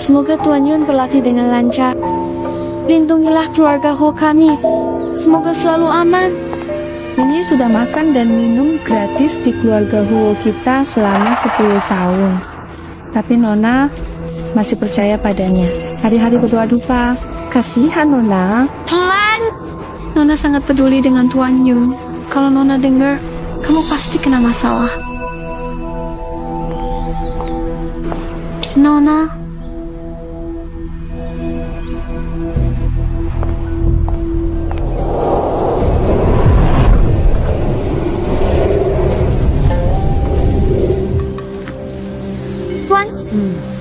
Semoga Tuan Yun berlatih dengan lancar. Lindungilah keluarga Ho kami. Semoga selalu aman. Yunyi sudah makan dan minum gratis di keluarga Huo kita selama 10 tahun. Tapi Nona masih percaya padanya. Hari-hari berdoa dupa. Kasihan Nona. Pelan. Nona sangat peduli dengan Tuan Yun. Kalau Nona dengar, kamu pasti kena masalah. Nona. Tuan,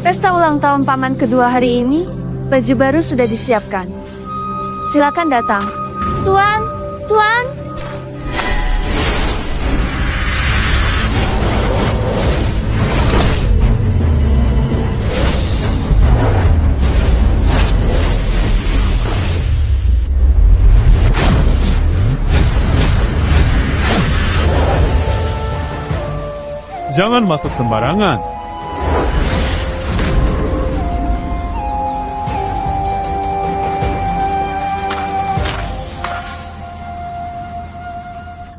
pesta ulang tahun paman kedua hari ini, baju baru sudah disiapkan. Silakan datang. Tuan, Tuan. Jangan masuk sembarangan.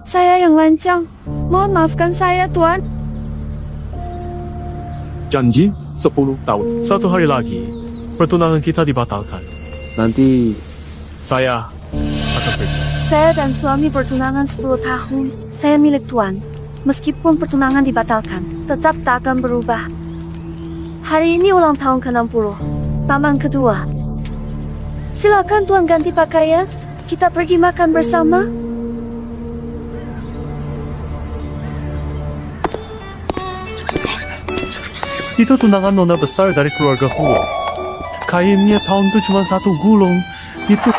Saya yang lancang. Mohon maafkan saya, Tuan. Janji 10 tahun. Satu hari lagi, pertunangan kita dibatalkan. Nanti Saya akan pergi. Saya dan suami pertunangan 10 tahun. Saya milik Tuan. Meskipun pertunangan dibatalkan, tetap tak akan berubah. Hari ini ulang tahun ke-60. Paman kedua. Silakan Tuan ganti pakaian. Kita pergi makan bersama. Itu tunangan nona besar dari keluarga Huo. Kainnya tahunku cuma satu gulung. Itu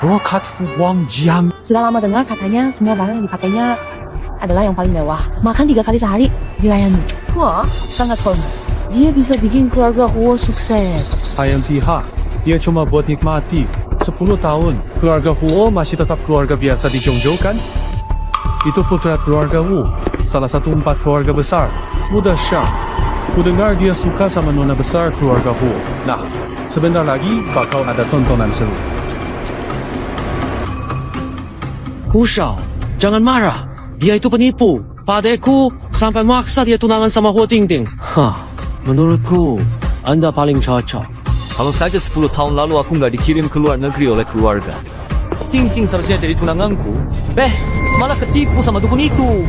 brokat Wang Jiang. Sudah lama dengar katanya semua barang yang dipakainya adalah yang paling mewah. Makan 3 kali sehari dilayani. Wah, sangat hormat. Dia bisa bikin keluarga Huo sukses. Ayam pihak, dia cuma buat nikmati. 10 tahun, keluarga Huo masih tetap keluarga biasa di Zhongzhou kan? Itu putra keluarga Wu, salah satu 4 keluarga besar. Muda Shang. Ku dengar dia suka sama nona besar keluarga Huo. Nah, sebentar lagi bakal ada tontonan seru. Hu Shao, jangan marah. Dia itu penipu. Padeku sampai maksa dia tunangan sama Huo Tingting. Menurutku, Anda paling cocok. Kalau saja 10 tahun lalu aku nggak dikirim ke luar negeri oleh keluarga. Ting-ting seharusnya jadi tunanganku. Malah ketipu sama dukun itu.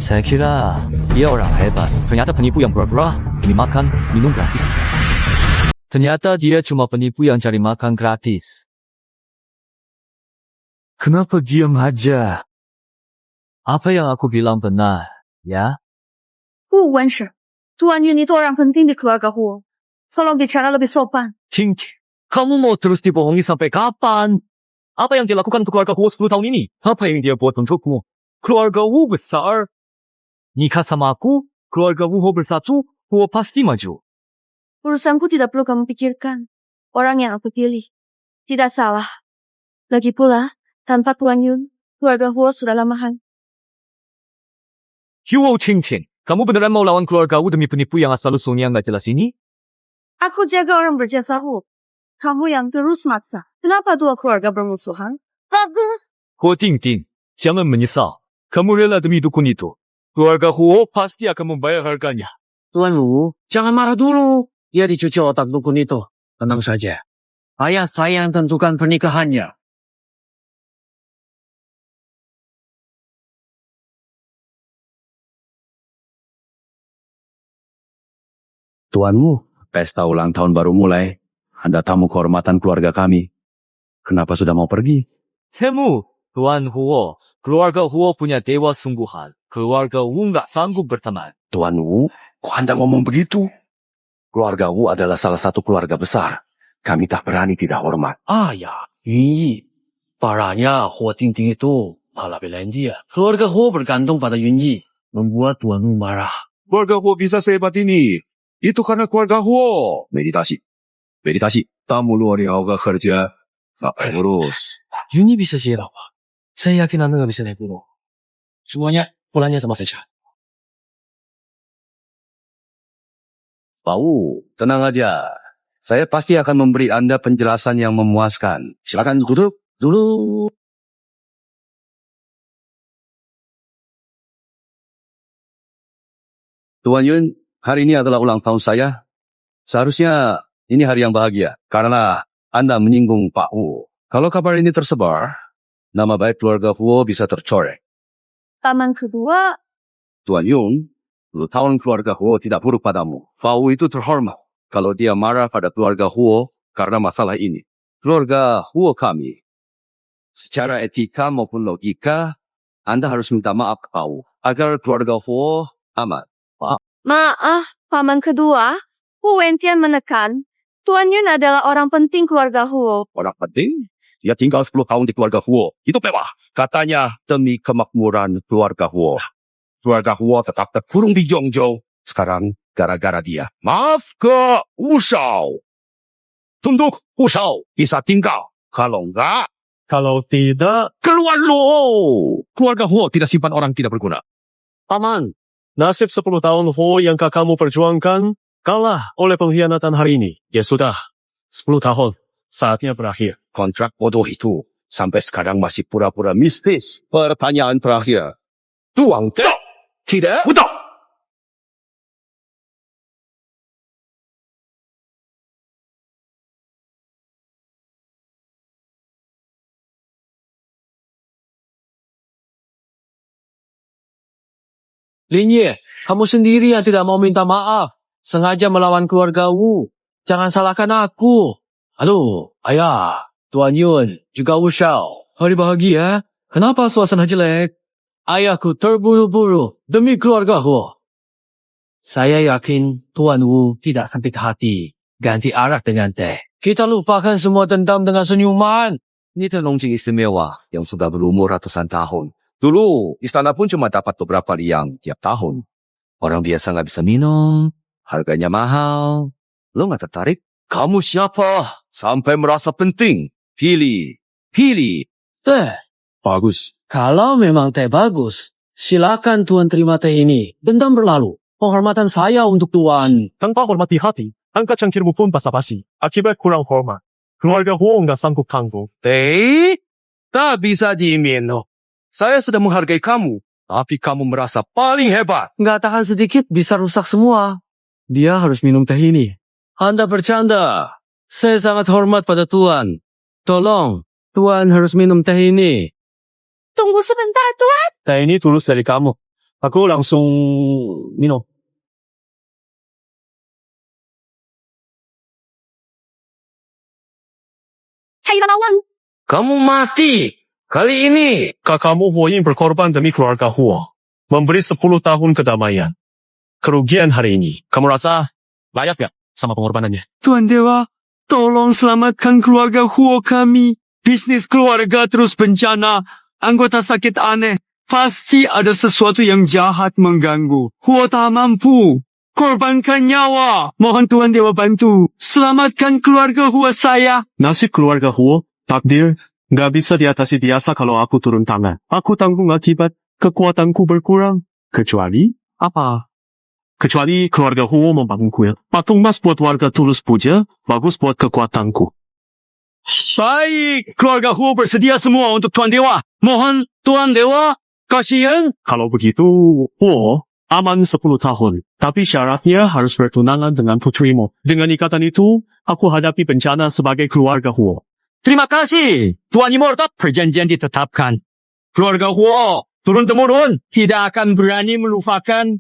Saya kira dia orang hebat. Ternyata penipu yang pura-pura demi makan, minum gratis. Ternyata dia cuma penipu yang cari makan gratis. Kenapa diam aja? Apa yang aku bilang benar, ya? 不完事. Tuan Yun itu orang penting di keluarga Huo. Tolong bicara lebih sopan. Ting-ting, kamu mau terus dibohongi sampai kapan? Apa yang dia lakukan untuk keluarga Huo 10 tahun ini? Apa yang dia buat untukmu? Keluarga Huo besar. Nikah sama aku, keluarga Huo bersatu, Huo pasti maju. Urusanku tidak perlu kamu pikirkan. Orang yang aku pilih. Tidak salah. Lagi pula, tanpa Tuan Yun, keluarga Huo sudah lamahan. Huo Ting-ting, kamu beneran mau lawan keluarga Wu demi penipu yang asal-usulnya nggak jelas ini? Aku jaga orang berjasa Huo. Kamu yang terus maksa. Kenapa dua keluarga bermusuhan? Huo Ting-ting, jangan menyesal. Kamu rela demi dukun itu. Keluarga Huo pasti akan membayar harganya. Tuan Wu, jangan marah dulu. Dia dicuci otak dukun itu. Tenang saja. Ayah saya yang tentukan pernikahannya. Tuanmu, pesta ulang tahun baru mulai. Anda tamu kehormatan keluarga kami. Kenapa sudah mau pergi? Temu, Tuan Huo. Keluarga Huo punya dewa sungguhan. Keluarga Wu nggak sanggup berteman. Tuan Wu, kok Anda ngomong begitu? Keluarga Wu adalah salah satu keluarga besar. Kami tak berani tidak hormat. Ya, Yunyi. Parahnya Huo Tingting itu malah belain dia. Keluarga Huo bergantung pada Yunyi. Membuat Tuan Wu marah. Keluarga Huo bisa sehebat ini. Itu karena keluarga Huo. Meditasi. Meditasi. Tamu luar yang agak kerja. Ngapain urus? Yunyi bisa siap apa? Saya yakin Anda nggak bisa naik gunung. Semuanya pulangnya sama saja. Pau, tenang aja. Saya pasti akan memberi Anda penjelasan yang memuaskan. Silakan duduk dulu. Tuan Yun, hari ini adalah ulang tahun saya. Seharusnya ini hari yang bahagia karena Anda menyinggung Pak Wu. Kalau kabar ini tersebar, nama baik keluarga Huo bisa tercoreng. Paman kedua, Tuan Yun, 10 tahun keluarga Huo tidak buruk padamu. Pak Wu itu terhormat. Kalau dia marah pada keluarga Huo karena masalah ini. Keluarga Huo kami, secara etika maupun logika, Anda harus minta maaf ke Pak Wu agar keluarga Huo aman. maaf, paman kedua, Hu Wentian menekan, Tuan Yun adalah orang penting keluarga Huo. Orang penting, dia tinggal 10 tahun di keluarga Huo. Itu mewah. Katanya demi kemakmuran keluarga Huo. Keluarga Huo tetap terkurung di Zhongzhou. Sekarang gara-gara dia. Maaf ke Wu Shao. Tunduk Wu Shao bisa tinggal. Kalau enggak, Kalau tidak, keluar lo. Keluarga Huo tidak simpan orang tidak berguna. Paman, nasib 10 tahun Ho yang kakakmu perjuangkan kalah oleh pengkhianatan hari ini. Ya sudah, 10 tahun. Saatnya berakhir. Kontrak bodoh itu sampai sekarang masih pura-pura mistis. Pertanyaan terakhir. Tuang Teo. Tidak? Betul. Lin Ye, kamu sendiri yang tidak mau minta maaf. Sengaja melawan keluarga Wu. Jangan salahkan aku. Halo, ayah, Tuan Yun, juga Wu Shao. Hari bahagia? Kenapa suasana jelek? Ayahku terburu-buru demi keluarga Wu. Saya yakin Tuan Wu tidak sakit hati. Ganti arak dengan teh. Kita lupakan semua dendam dengan senyuman. Ini terlonjing istimewa yang sudah berumur ratusan tahun. Dulu, istana pun cuma dapat beberapa liang tiap tahun. Orang biasa nggak bisa minum, harganya mahal. Lo nggak tertarik? Kamu siapa? Sampai merasa penting. Pilih. Teh, Bagus. kalau memang teh bagus, silakan Tuan terima teh ini. Dendam berlalu. Penghormatan saya untuk Tuan. Tanpa hormat di hati, angkat cangkirmu pun basa-basi. Akibat kurang hormat. Keluarga Ho nggak sanggup tanggung. Teh, tak bisa diminum. Saya sudah menghargai kamu, tapi kamu merasa paling hebat. Nggak tahan sedikit bisa rusak semua. Dia harus minum teh ini. Anda bercanda. Saya sangat hormat pada Tuan. Tolong, Tuan harus minum teh ini. Tunggu sebentar, Tuan. Teh ini tulus dari kamu. Aku langsung minum. Cairan awan. Kamu mati. Kali ini. Kakakmu Huo Ying berkorban demi keluarga Huo. Memberi 10 tahun kedamaian. Kerugian hari ini, kamu rasa layak gak sama pengorbanannya? Tuan Dewa, tolong selamatkan keluarga Huo kami. Bisnis keluarga terus bencana. Anggota sakit aneh. Pasti ada sesuatu yang jahat mengganggu. Huo tak mampu. Korbankan nyawa. Mohon Tuan Dewa bantu. Selamatkan keluarga Huo saya. Nasib keluarga Huo, takdir, gak bisa diatasi biasa kalau aku turun tangan. Aku tanggung akibat kekuatanku berkurang. Kecuali apa? Kecuali keluarga Huo membangun kuil. Patung emas buat warga tulus puja, bagus buat kekuatanku. Baik. Keluarga Huo bersedia semua untuk Tuan Dewa. Mohon Tuan Dewa kasihan. Kalau begitu, Huo aman 10 tahun. Tapi syaratnya harus bertunangan dengan putrimu. Dengan ikatan itu, aku hadapi bencana sebagai keluarga Huo. Terima kasih. Tuan Immortal, perjanjian ditetapkan. Keluarga Huo, turun-temurun, tidak akan berani melupakan.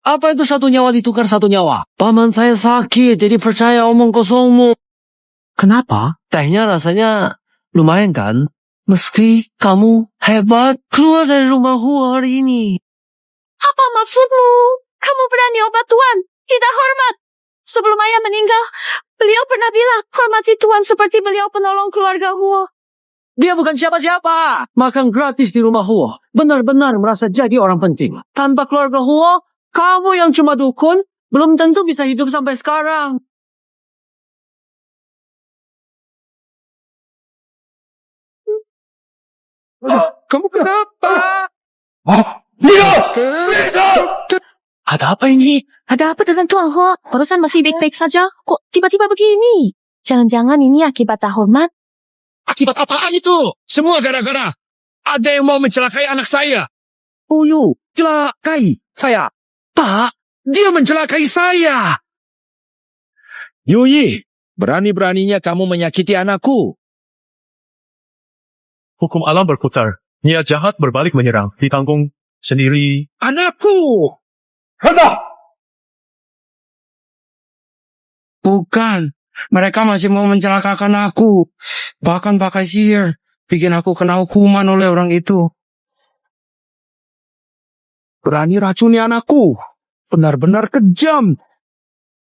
Apa itu satu nyawa ditukar satu nyawa? Paman saya sakit, jadi percaya omong kosongmu. Kenapa? Tehnya rasanya lumayan kan? Meski kamu hebat, keluar dari rumah Huo hari ini. Apa maksudmu? Kamu berani obat Tuan? Tidak hormat. Sebelum ayah meninggal, beliau pernah bilang, hormati Tuan seperti beliau penolong keluarga Huo. Dia bukan siapa-siapa. Makan gratis di rumah Huo. Benar-benar merasa jadi orang penting. Tanpa keluarga Huo, kamu yang cuma dukun, belum tentu bisa hidup sampai sekarang. Kamu kenapa? Ada apa ini? Ada apa dengan Tuan Ho? Barusan masih baik-baik saja. Kok tiba-tiba begini? Jangan-jangan ini akibat tak hormat? Akibat apaan itu? Semua gara-gara ada yang mau mencelakai anak saya. Uyu, celakai saya. Pak, dia mencelakai saya. Yuyi, berani-beraninya kamu menyakiti anakku. Hukum alam berputar. Niat jahat berbalik menyerang. Ditanggung sendiri. Anakku! Hendak! Bukan. Mereka masih mau mencelakakan aku. Bahkan pakai sihir. Bikin aku kena hukuman oleh orang itu. Berani racuni anakku. Benar-benar kejam.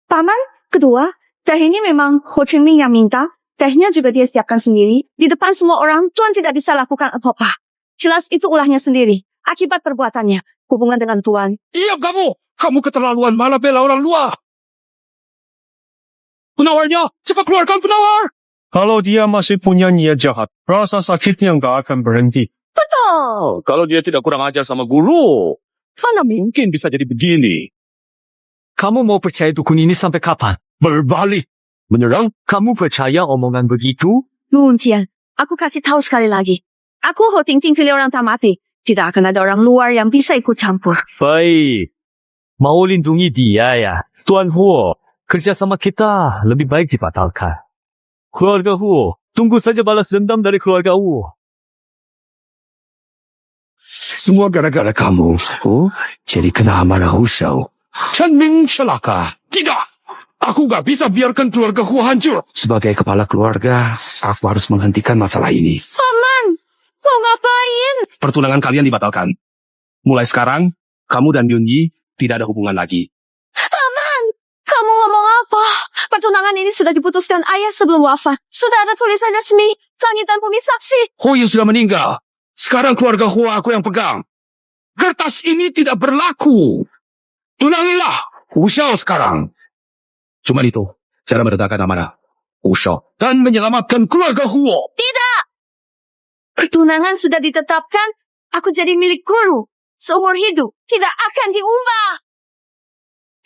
Paman, kedua, teh ini memang Ho Ching Ming yang minta. Tehnya juga dia siapkan sendiri. Di depan semua orang, Tuan tidak bisa lakukan apa-apa. Jelas itu ulahnya sendiri. Akibat perbuatannya. Hubungan dengan Tuan. Diam kamu! Kamu keterlaluan, malah bela orang luar. Penawarnya! Cepat keluarkan penawar! Kalau dia masih punya niat jahat, rasa sakitnya nggak akan berhenti. Betul! Kalau dia tidak kurang ajar sama guru, mana mungkin bisa jadi begini? Kamu mau percaya dukun ini sampai kapan? Berbalik. Menyerang? Kamu percaya omongan begitu? Lun Tian, aku kasih tahu sekali lagi. Aku Ho Ting Ting pilih orang tak mati. Tidak akan ada orang luar yang bisa ikut campur. Baik. Mau lindungi dia ya. Tuan Huo, kerjasama kita lebih baik dibatalkan. Keluarga Huo, tunggu saja balas dendam dari keluarga Huo. Semua gara-gara kamu. Oh, jadi kena amarah Hushao. Chen Ming celaka. Tidak. Aku gak bisa biarkan keluarga Huo hancur. Sebagai kepala keluarga, aku harus menghentikan masalah ini. Paman, mau ngapain? Pertunangan kalian dibatalkan. Mulai sekarang, kamu dan Yunyi tidak ada hubungan lagi. Paman, kamu ngomong apa? Pertunangan ini sudah diputuskan ayah sebelum wafat. Sudah ada tulisan resmi, langit dan bumi saksi. Hoyu sudah meninggal. Sekarang keluarga Huo aku yang pegang. Kertas ini tidak berlaku. Tunangilah Hushao sekarang. Cuma itu cara meredakan amarah Hushao dan menyelamatkan keluarga Huo. Tidak! Pertunangan sudah ditetapkan. Aku jadi milik guru. Seumur hidup. Tidak akan diubah.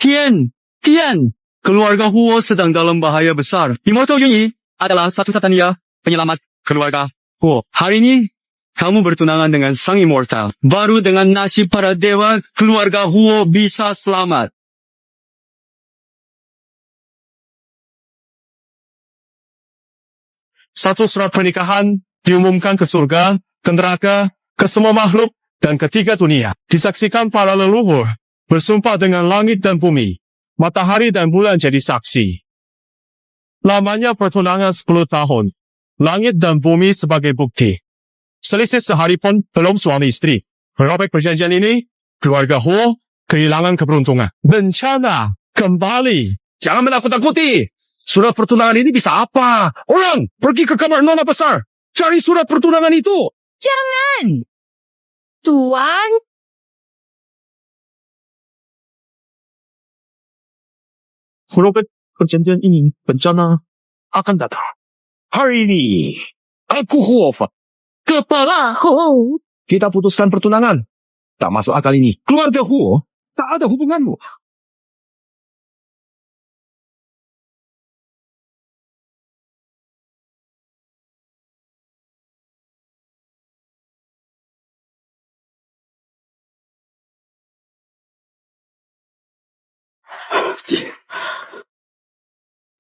Tian, keluarga Huo sedang dalam bahaya besar. Imoto Yunyi adalah satu-satunya penyelamat keluarga Huo. Hari ini, kamu bertunangan dengan sang immortal. Baru dengan nasib para dewa, keluarga Huo bisa selamat. Satu surat pernikahan diumumkan ke surga, ke neraka, ke semua makhluk, dan ketiga dunia. Disaksikan para leluhur, bersumpah dengan langit dan bumi. Matahari dan bulan jadi saksi. Lamanya pertunangan 10 tahun. Langit dan bumi sebagai bukti. Selisih sehari pun belum suami istri. Merobek perjanjian ini, keluarga Huo kehilangan keberuntungan. Bencana kembali. Jangan menakut-takuti. Surat pertunangan ini bisa apa? Orang, pergi ke kamar nona besar. Cari surat pertunangan itu. Jangan! Tuan, Merobek perjanjian ini, bencana akan datang. Hari ini, aku Huo Kepala Huo. Kita putuskan pertunangan. Tak masuk akal ini. Keluarga Huo tak ada hubunganmu.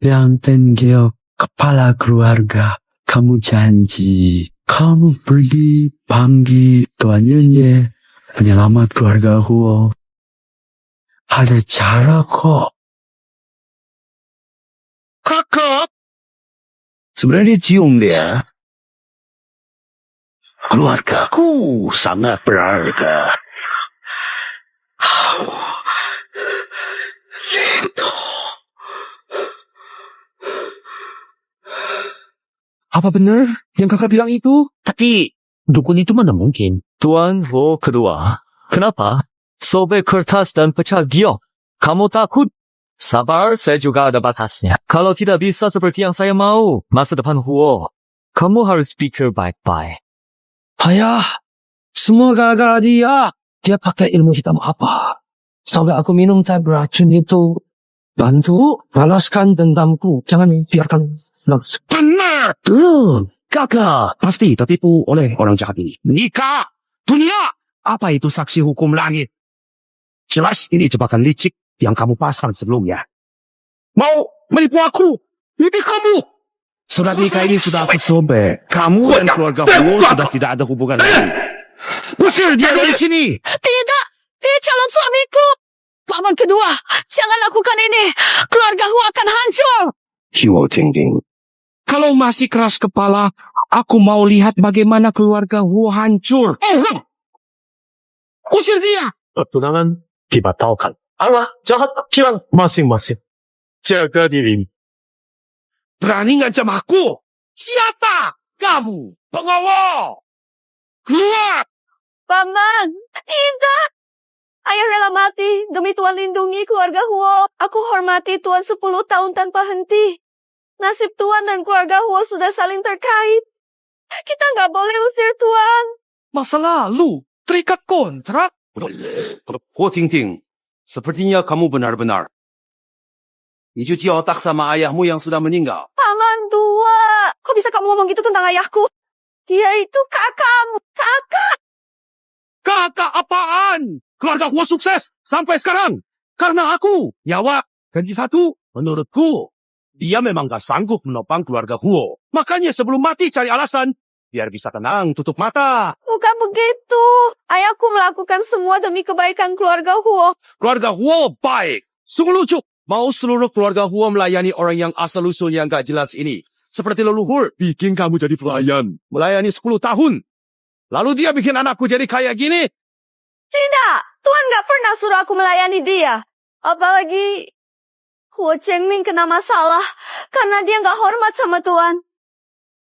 Yang Tenggeo, kepala keluarga, kamu janji, kamu pergi panggil Tuan Yunye, penyelamat keluarga Huo. Ada cara kok. Kakak. Sebenarnya cium dia. Keluargaku sangat berharga. Apa benar yang kakak bilang itu? Tapi, dukun itu mana mungkin? Tuan Huo kedua, kenapa? Sobek kertas dan pecah giok. Kamu takut? Sabar, saya juga ada batasnya. Kalau tidak bisa seperti yang saya mau, masa depan Huo, kamu harus pikir baik-baik. Ayah, semua gara-gara dia. Dia pakai ilmu hitam apa? Sampai aku minum teh beracun itu. Bantu balaskan dendamku. Jangan biarkan. Benar! Kakak pasti tertipu oleh orang jahat ini. Nikah! Dunia! Apa itu saksi hukum langit? Jelas ini jebakan licik yang kamu pasang sebelumnya. Mau menipu aku? Ini kamu! Surat nikah ini sudah aku sobek. Kamu dan keluarga Huo sudah tidak ada hubungan lagi. Usir dia dari sini! Tidak! Dia calon suamiku! Paman kedua, jangan lakukan ini. Keluarga Hu akan hancur. Huo Tingting. Kalau masih keras kepala, aku mau lihat bagaimana keluarga Huo hancur. Usir dia! Tunangan dibatalkan. Allah jahat pikiran masing-masing. Jaga diri. Berani ngancam aku? Siapa? Kamu, pengawal! Keluar! Paman, tidak. Ayah rela mati demi Tuan lindungi keluarga Huo. Aku hormati Tuan 10 tahun tanpa henti. Nasib Tuan dan keluarga Huo sudah saling terkait. Kita nggak boleh usir Tuan. Masa lalu, terikat kontrak. Huo Tingting, sepertinya kamu benar-benar. Ni cuci otak sama ayahmu yang sudah meninggal. Paman tua, kok bisa kamu ngomong gitu tentang ayahku? Dia itu kakakmu, kakak. Kakak apaan? Keluarga Huo sukses sampai sekarang. Karena aku, nyawa ganti satu. Menurutku, dia memang gak sanggup menopang keluarga Huo. Makanya sebelum mati cari alasan, biar bisa tenang, tutup mata. Bukan begitu. Ayahku melakukan semua demi kebaikan keluarga Huo. Keluarga Huo baik. Sungguh lucu. Mau seluruh keluarga Huo melayani orang yang asal-usul yang gak jelas ini. Seperti leluhur, bikin kamu jadi pelayan. Melayani 10 tahun. Lalu dia bikin anakku jadi kayak gini. Tidak, Tuan gak pernah suruh aku melayani dia. Apalagi Huo Chengming kena masalah karena dia gak hormat sama Tuan.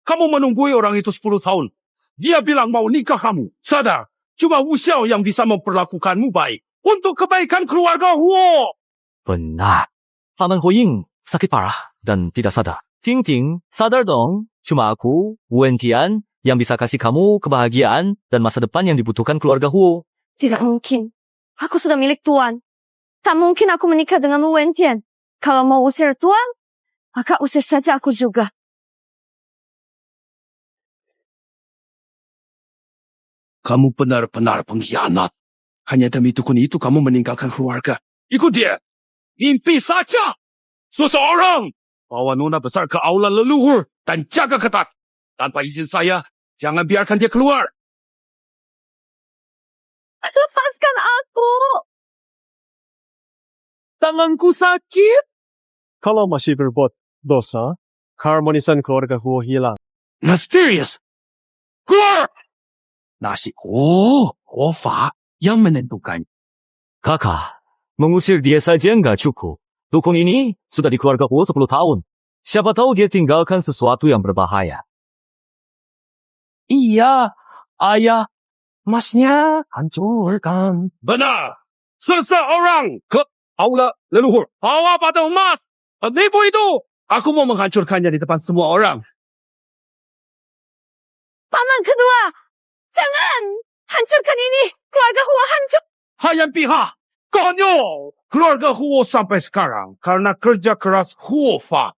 Kamu menunggui orang itu 10 tahun. Dia bilang mau nikah kamu. Sadar, cuma Wu Xiao yang bisa memperlakukanmu baik. Untuk kebaikan keluarga Huo. Benar. Paman Huo sakit parah dan tidak sadar. Ting-ting, sadar dong. Cuma aku, Wen Tian, yang bisa kasih kamu kebahagiaan dan masa depan yang dibutuhkan keluarga Huo. Tidak mungkin. Aku sudah milik Tuan. Tak mungkin aku menikah dengan Wen Tian. Kalau mau usir Tuan, maka usir saja aku juga. Kamu benar-benar pengkhianat. Hanya demi dukun itu kamu meninggalkan keluarga. Ikut dia. Mimpi saja. Seseorang bawa nona besar ke aula leluhur dan jaga ketat. Tanpa izin saya, jangan biarkan dia keluar. Lepaskan aku. Tanganku sakit. Kalau masih berbuat dosa, keharmonisan keluarga Huo hilang. Mysterious. Keluar! Nasi. Oh, Fa yang menentukan. Kakak, mengusir dia saja nggak cukup. Dukun ini sudah di keluarga Huo 10 tahun. Siapa tahu dia tinggalkan sesuatu yang berbahaya. Iya, ayah. Masnya hancurkan. Benar. Seseorang ke aula leluhur. Bawa pada emas. Penipu itu. Aku mau menghancurkannya di depan semua orang. Paman kedua, jangan. Hancurkan ini. Keluarga Huo hancur. Hayam pihak. Konyol. Keluarga Huo sampai sekarang karena kerja keras Huo Fa.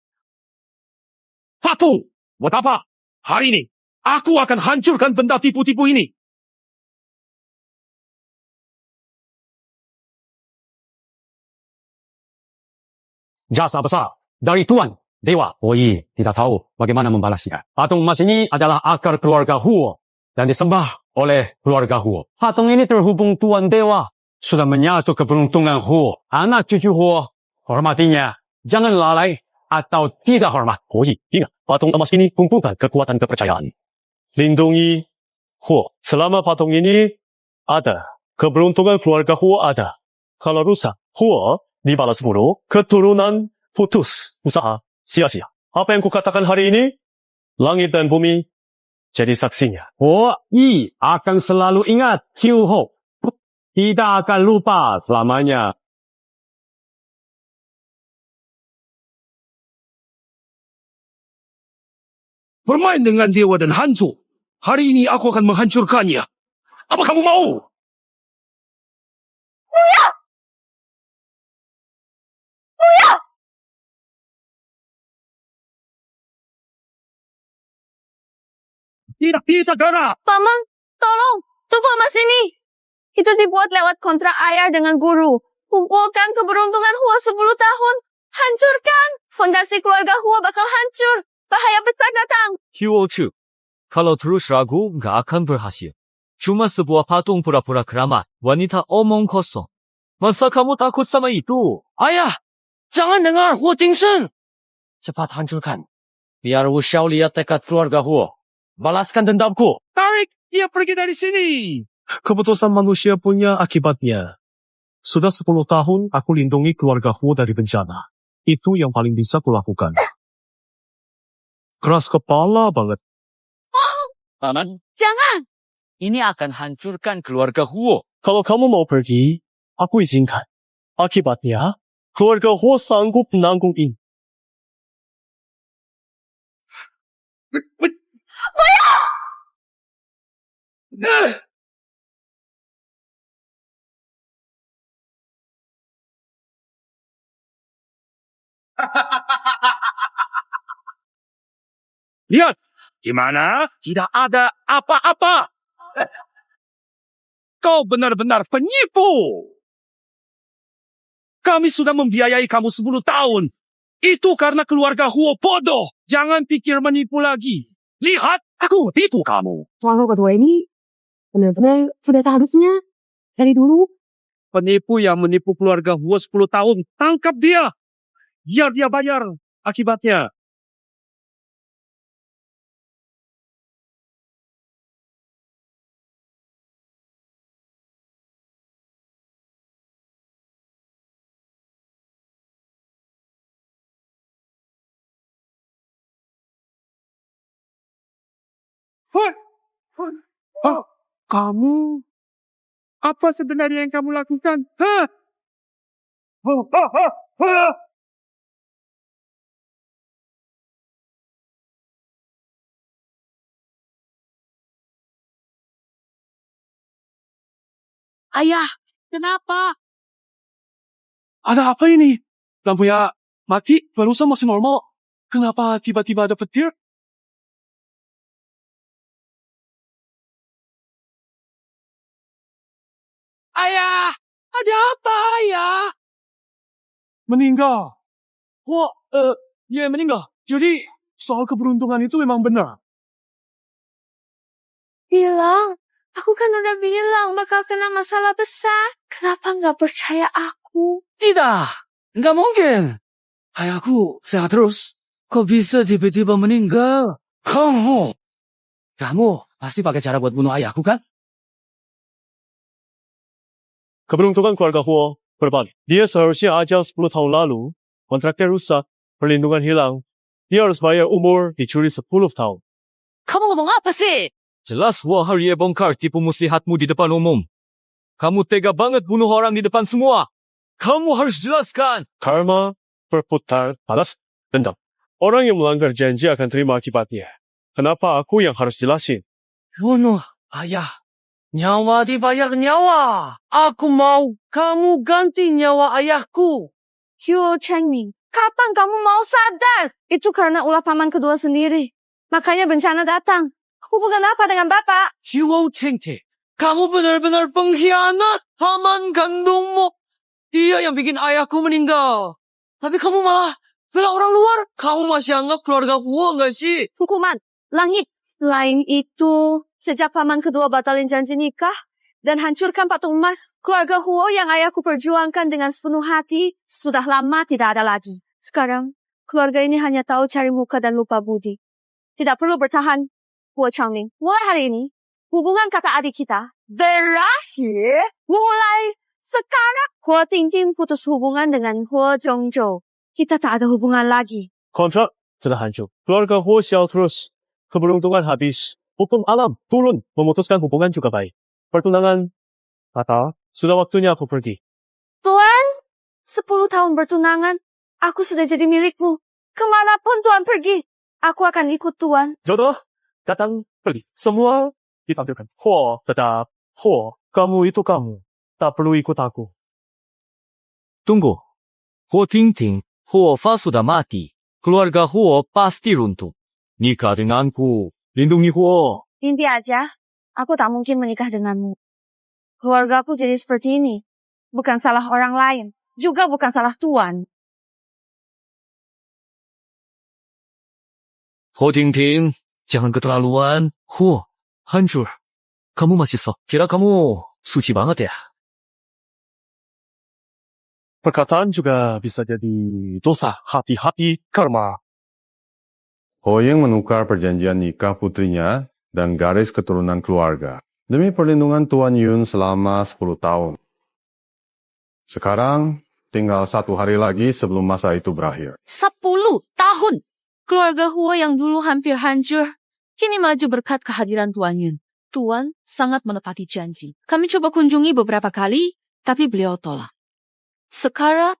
Patung. Buat apa? Hari ini, aku akan hancurkan benda tipu-tipu ini. Jasa besar dari Tuan Dewa Oyi tidak tahu bagaimana membalasnya. Patung emas ini adalah akar keluarga Huo dan disembah oleh keluarga Huo. Patung ini terhubung Tuan Dewa sudah menyatu keberuntungan Huo. Anak cucu Huo hormatinya. Jangan lalai atau tidak hormat. Oyi, ingat, patung emas ini kumpulkan kekuatan kepercayaan. Lindungi Huo. Selama patung ini ada, keberuntungan keluarga Huo ada. Kalau rusak, Huo dibalas buruk, keturunan putus, usaha, sia-sia. Apa yang kukatakan hari ini? Langit dan bumi jadi saksinya. Oyi akan selalu ingat Hiu Ho. Tidak akan lupa selamanya. Bermain dengan dewa dan hantu. Hari ini aku akan menghancurkannya. Apa kamu mau? Tidak bisa, Clara. Paman, tolong, tubuh emas ini. Itu dibuat lewat kontrak ayah dengan guru. Kumpulkan keberuntungan Huo 10 tahun. Hancurkan. Fondasi keluarga Huo bakal hancur. Bahaya besar datang. Huo Chu, kalau terus ragu, nggak akan berhasil. Cuma sebuah patung pura-pura keramat, wanita omong kosong. Masa kamu takut sama itu? Ayah, jangan dengar Huo Tingsheng. Cepat hancurkan. Biar Wu Xiao lihat tekad keluarga Huo. Balaskan dendamku. Tarik dia pergi dari sini. Keputusan manusia punya akibatnya. Sudah 10 tahun aku lindungi keluarga Huo dari bencana. Itu yang paling bisa kulakukan. Keras kepala banget. Paman, Jangan. Ini akan hancurkan keluarga Huo. Kalau kamu mau pergi, aku izinkan. Akibatnya, keluarga Huo sanggup menanggung ini. Lihat. Gimana? Tidak ada apa-apa. Kau benar-benar penipu. Kami sudah membiayai kamu 10 tahun. Itu karena keluarga Huo bodoh. Jangan pikir menipu lagi. Lihat, aku tipu kamu. Tuan kedua ini benar-benar sudah seharusnya dari dulu. Penipu yang menipu keluarga Huo 10 tahun. Tangkap dia. Biar dia bayar akibatnya. Kamu? Apa sebenarnya yang kamu lakukan? Hah? Ayah, kenapa? Ada apa ini? Lampunya mati, barusan masih normal. Kenapa tiba-tiba ada petir? Ayah, ada apa ayah? Meninggal. Wah, dia meninggal. Jadi, soal keberuntungan itu memang benar. Bilang. Aku kan udah bilang bakal kena masalah besar. Kenapa nggak percaya aku? Tidak, nggak mungkin. Ayahku sehat terus. Kok bisa tiba-tiba meninggal? kamu pasti pakai cara buat bunuh ayahku kan? Keberuntungan keluarga Huo berbalik. Dia seharusnya ajal 10 tahun lalu, kontraknya rusak, perlindungan hilang. Dia harus bayar umur dicuri 10 tahun. Kamu ngomong apa sih? Jelas Huo Harye bongkar tipu muslihatmu di depan umum. Kamu tega banget bunuh orang di depan semua. Kamu harus jelaskan. Karma berputar, balas dendam. Orang yang melanggar janji akan terima akibatnya. Kenapa aku yang harus jelasin? Bunuh ayah. Nyawa dibayar nyawa. Aku mau kamu ganti nyawa ayahku. Huo Chengming, kapan kamu mau sadar? Itu karena ulah paman kedua sendiri. Makanya bencana datang. Hubungan apa dengan bapak? Huo Chengte, kamu benar-benar pengkhianat. Paman kandungmu. Dia yang bikin ayahku meninggal. Tapi kamu malah bela orang luar. Kamu masih anggap keluarga Huo nggak sih? Hukuman, langit. Selain itu, sejak paman kedua batalin janji nikah dan hancurkan patung emas, keluarga Huo yang ayahku perjuangkan dengan sepenuh hati sudah lama tidak ada lagi. Sekarang, keluarga ini hanya tahu cari muka dan lupa budi. Tidak perlu bertahan, Huo Changming. Mulai hari ini, hubungan kakak adik kita berakhir. Mulai sekarang, Huo Tingting putus hubungan dengan Huo Zhongzhou. Kita tak ada hubungan lagi. Kontrak sudah hancur. Keluarga Huo Xiao terus. Keberuntungan habis. Hukum alam turun. Memutuskan hubungan juga baik. Pertunangan batal. Sudah waktunya aku pergi. Tuan, 10 tahun bertunangan, aku sudah jadi milikmu. Kemanapun Tuan pergi, aku akan ikut Tuan. Jodoh datang pergi. Semua ditampilkan. Huo tetap. Huo, kamu itu kamu. Tak perlu ikut aku. Tunggu. Huo Tingting, Huo Fa sudah mati. Keluarga Huo pasti runtuh. Nikah denganku. Lindungi Huo. Inti aja, aku tak mungkin menikah denganmu. Keluargaku jadi seperti ini. Bukan salah orang lain. Juga bukan salah Tuan. Huo Tingting, jangan keterlaluan. Huo, hancur. Kamu masih sok. Kira kamu suci banget ya? Perkataan juga bisa jadi dosa. Hati-hati karma. Hoying menukar perjanjian nikah putrinya dan garis keturunan keluarga demi perlindungan Tuan Yun selama 10 tahun. Sekarang tinggal 1 hari lagi sebelum masa itu berakhir. 10 tahun! Keluarga Huo yang dulu hampir hancur, kini maju berkat kehadiran Tuan Yun. Tuan sangat menepati janji. Kami coba kunjungi beberapa kali, tapi beliau tolak. Sekarang,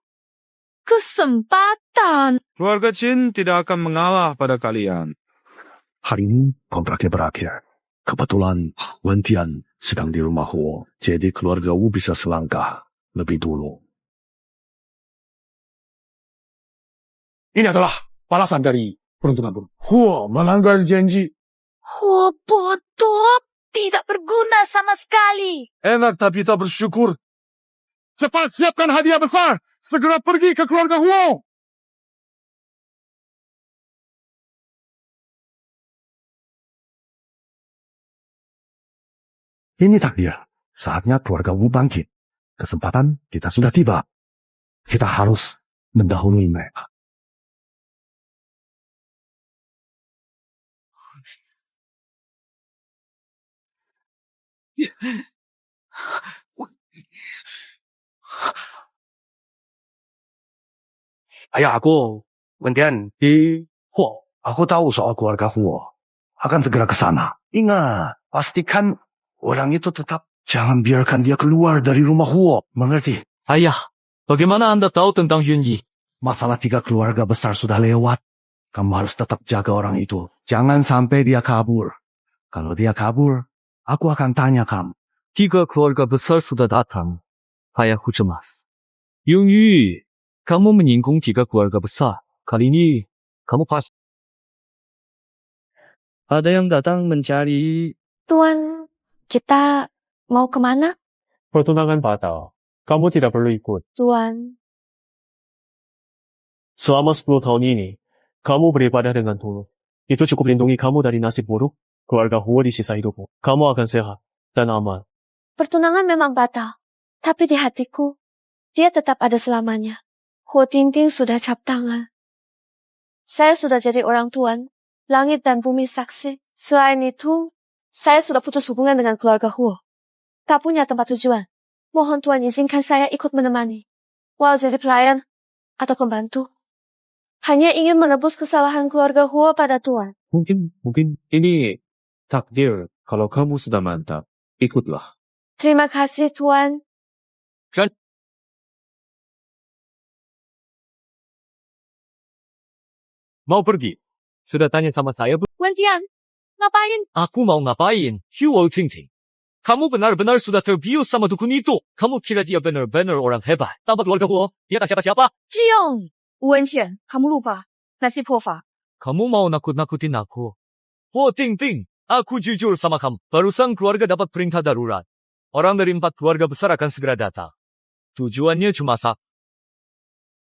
kesempatan. Keluarga Chin tidak akan mengalah pada kalian. Hari ini kontraknya berakhir. Kebetulan Wen Tian sedang di rumah Huo, jadi keluarga Wu bisa selangkah lebih dulu. Ini adalah balasan dari peruntungan buruk. Huo melanggar janji. Huo bodoh, tidak berguna sama sekali. Enak tapi tak bersyukur. Cepat siapkan hadiah besar. Segera pergi ke keluarga Huo. Ini takdir. Saatnya keluarga Wu bangkit. Kesempatan kita sudah tiba. Kita harus mendahului mereka. Ayah aku, Wen Tian, di Huo. Aku tahu soal keluarga Huo. Akan segera ke sana. Ingat, pastikan orang itu tetap. Jangan biarkan dia keluar dari rumah Huo. Mengerti? Ayah, bagaimana Anda tahu tentang Yun Yi? Masalah 3 keluarga besar sudah lewat. Kamu harus tetap jaga orang itu. Jangan sampai dia kabur. Kalau dia kabur, aku akan tanya kamu. 3 keluarga besar sudah datang. Ayahku cemas. Yun Yi, kamu menyinggung 3 keluarga besar. Kali ini, kamu pasti. Ada yang datang mencari Tuan, kita mau kemana? Pertunangan batal. Kamu tidak perlu ikut. Tuan, Selama 10 tahun ini, kamu beribadah dengan tulus. Itu cukup lindungi kamu dari nasib buruk keluarga Huo di sisa hidupmu. Kamu akan sehat dan aman. pertunangan memang batal. Tapi di hatiku, dia tetap ada selamanya. Huo Tingting sudah cap tangan. Saya sudah jadi orang Tuan. Langit dan bumi saksi. Selain itu, saya sudah putus hubungan dengan keluarga Huo. Tak punya tempat tujuan. Mohon Tuan izinkan saya ikut menemani. Walau jadi pelayan atau pembantu. Hanya ingin menebus kesalahan keluarga Huo pada Tuan. Mungkin ini takdir. Kalau kamu sudah mantap, ikutlah. Terima kasih Tuan. Mau pergi? Sudah tanya sama saya, Bu? Wen Tian, ngapain? Aku mau ngapain? Huo Tingting. Kamu benar-benar sudah terbius sama dukun itu. Kamu kira dia benar-benar orang hebat. Tanpa keluarga Huo, dia tak siapa-siapa. Jiong! Wen Tian, kamu lupa. Nasib Hofa. Kamu mau nakut-nakutin aku. Huo Tingting, aku jujur sama kamu. Barusan keluarga dapat perintah darurat. Orang dari 4 keluarga besar akan segera datang. Tujuannya cuma satu.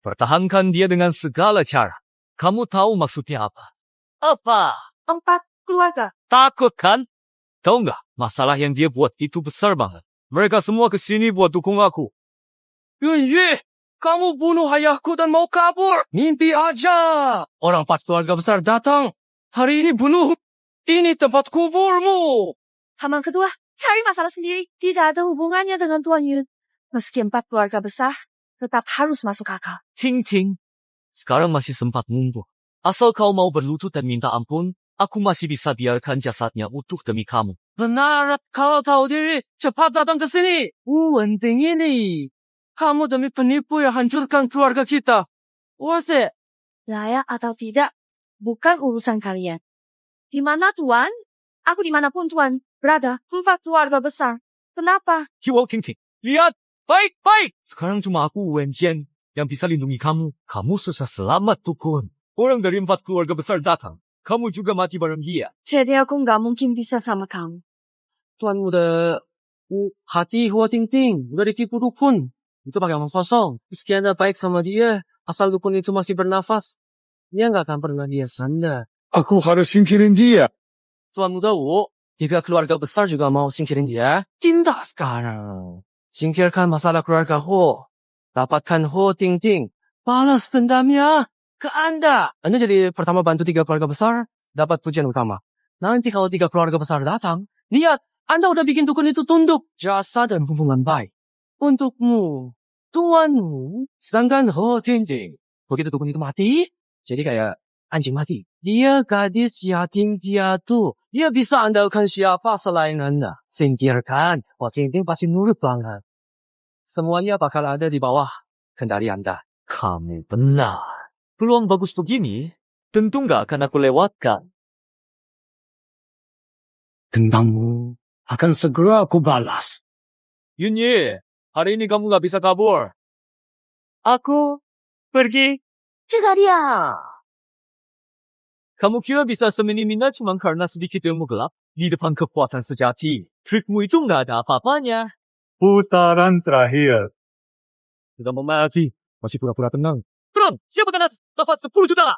Pertahankan dia dengan segala cara. Kamu tahu maksudnya apa? Apa? 4 keluarga. Takut kan? Tahu nggak? Masalah yang dia buat itu besar banget. Mereka semua kesini buat dukung aku. Yun Yi, kamu bunuh ayahku dan mau kabur. Mimpi aja. Orang 4 keluarga besar datang. Hari ini bunuh. Ini tempat kuburmu. Hambang kedua, cari masalah sendiri. Tidak ada hubungannya dengan Tuan Yun. Meski 4 keluarga besar, tetap harus masuk akal. Ting-ting. Sekarang masih sempat mumpung. Asal kau mau berlutut dan minta ampun, aku masih bisa biarkan jasadnya utuh demi kamu. Benar, kalau tahu diri, cepat datang ke sini. Penting ini. Kamu demi penipu yang hancurkan keluarga kita. Worth it. Layak atau tidak, bukan urusan kalian. Di mana Tuan? Aku dimanapun Tuan berada, 4 keluarga besar. Kenapa? Huo Tingting, lihat! Baik! Sekarang cuma aku Wen Jian yang bisa lindungi kamu. Kamu susah selamat, Tukun. Orang dari 4 keluarga besar datang. Kamu juga mati bareng dia. Jadi aku nggak mungkin bisa sama kamu. Tuan udah hati Hua Tingting, udah ditipu dukun. Itu pakai omong kosong. Meski Anda baik sama dia, asal dukun itu masih bernafas, dia nggak akan pernah bias Anda. Aku harus singkirin dia. Tuan muda Wu, 3 keluarga besar juga mau singkirin dia. Cinta sekarang. Singkirkan masalah keluarga Hu. Dapatkan Hua Tingting. Balas dendamnya ke Anda. Anda jadi pertama bantu 3 keluarga besar, dapat pujian utama. Nanti kalau 3 keluarga besar datang, lihat, Anda udah bikin dukun itu tunduk. Jasa dan hubungan baik. Untukmu, tuanmu, sedangkan Hua Tingting. Begitu dukun itu mati, jadi kayak anjing mati. Dia gadis yatim piatu. Dia bisa andalkan siapa selain Anda. Singkirkan, Hua Tingting pasti nurut banget. Semuanya bakal ada di bawah kendali Anda. Kamu benar. Peluang bagus begini, tentu nggak akan aku lewatkan. Dendammu akan segera aku balas. Yunyi, hari ini kamu nggak bisa kabur. Aku pergi. Juga dia. Kamu kira bisa semena-mena cuma karena sedikit ilmu gelap di depan kekuatan sejati. Trikmu itu nggak ada apa-apanya. Putaran terakhir. Sudah mau mati, masih pura-pura tenang. Tenang, siapa ganas dapat 10 juta?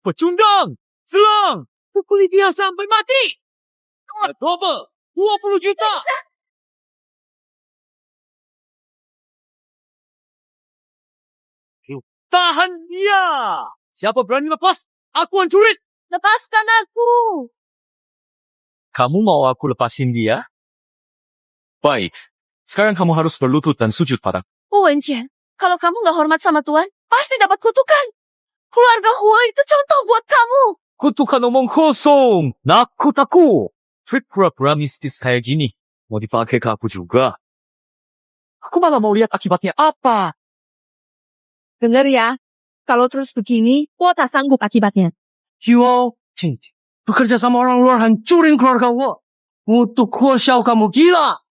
Pecundang, selang, pukuli dia sampai mati. Double, 20 juta. Tahan dia. Siapa berani lepas? Aku hancurin. Lepaskan aku. Kamu mau aku lepasin dia? Baik. Sekarang kamu harus berlutut dan sujud padaku. Wenjian, kalau kamu nggak hormat sama Tuan, pasti dapat kutukan. Keluarga Hua itu contoh buat kamu. Kutukan omong kosong. Nakut aku. Trik pura-pura mistis kayak gini. Mau dipakai ke aku juga. Aku malah mau lihat akibatnya apa. Dengar ya, kalau terus begini, Hua tak sanggup akibatnya. Hua Tingting. Bekerja sama orang luar hancurin keluarga Hua. Untuk Hua Xiao kamu gila.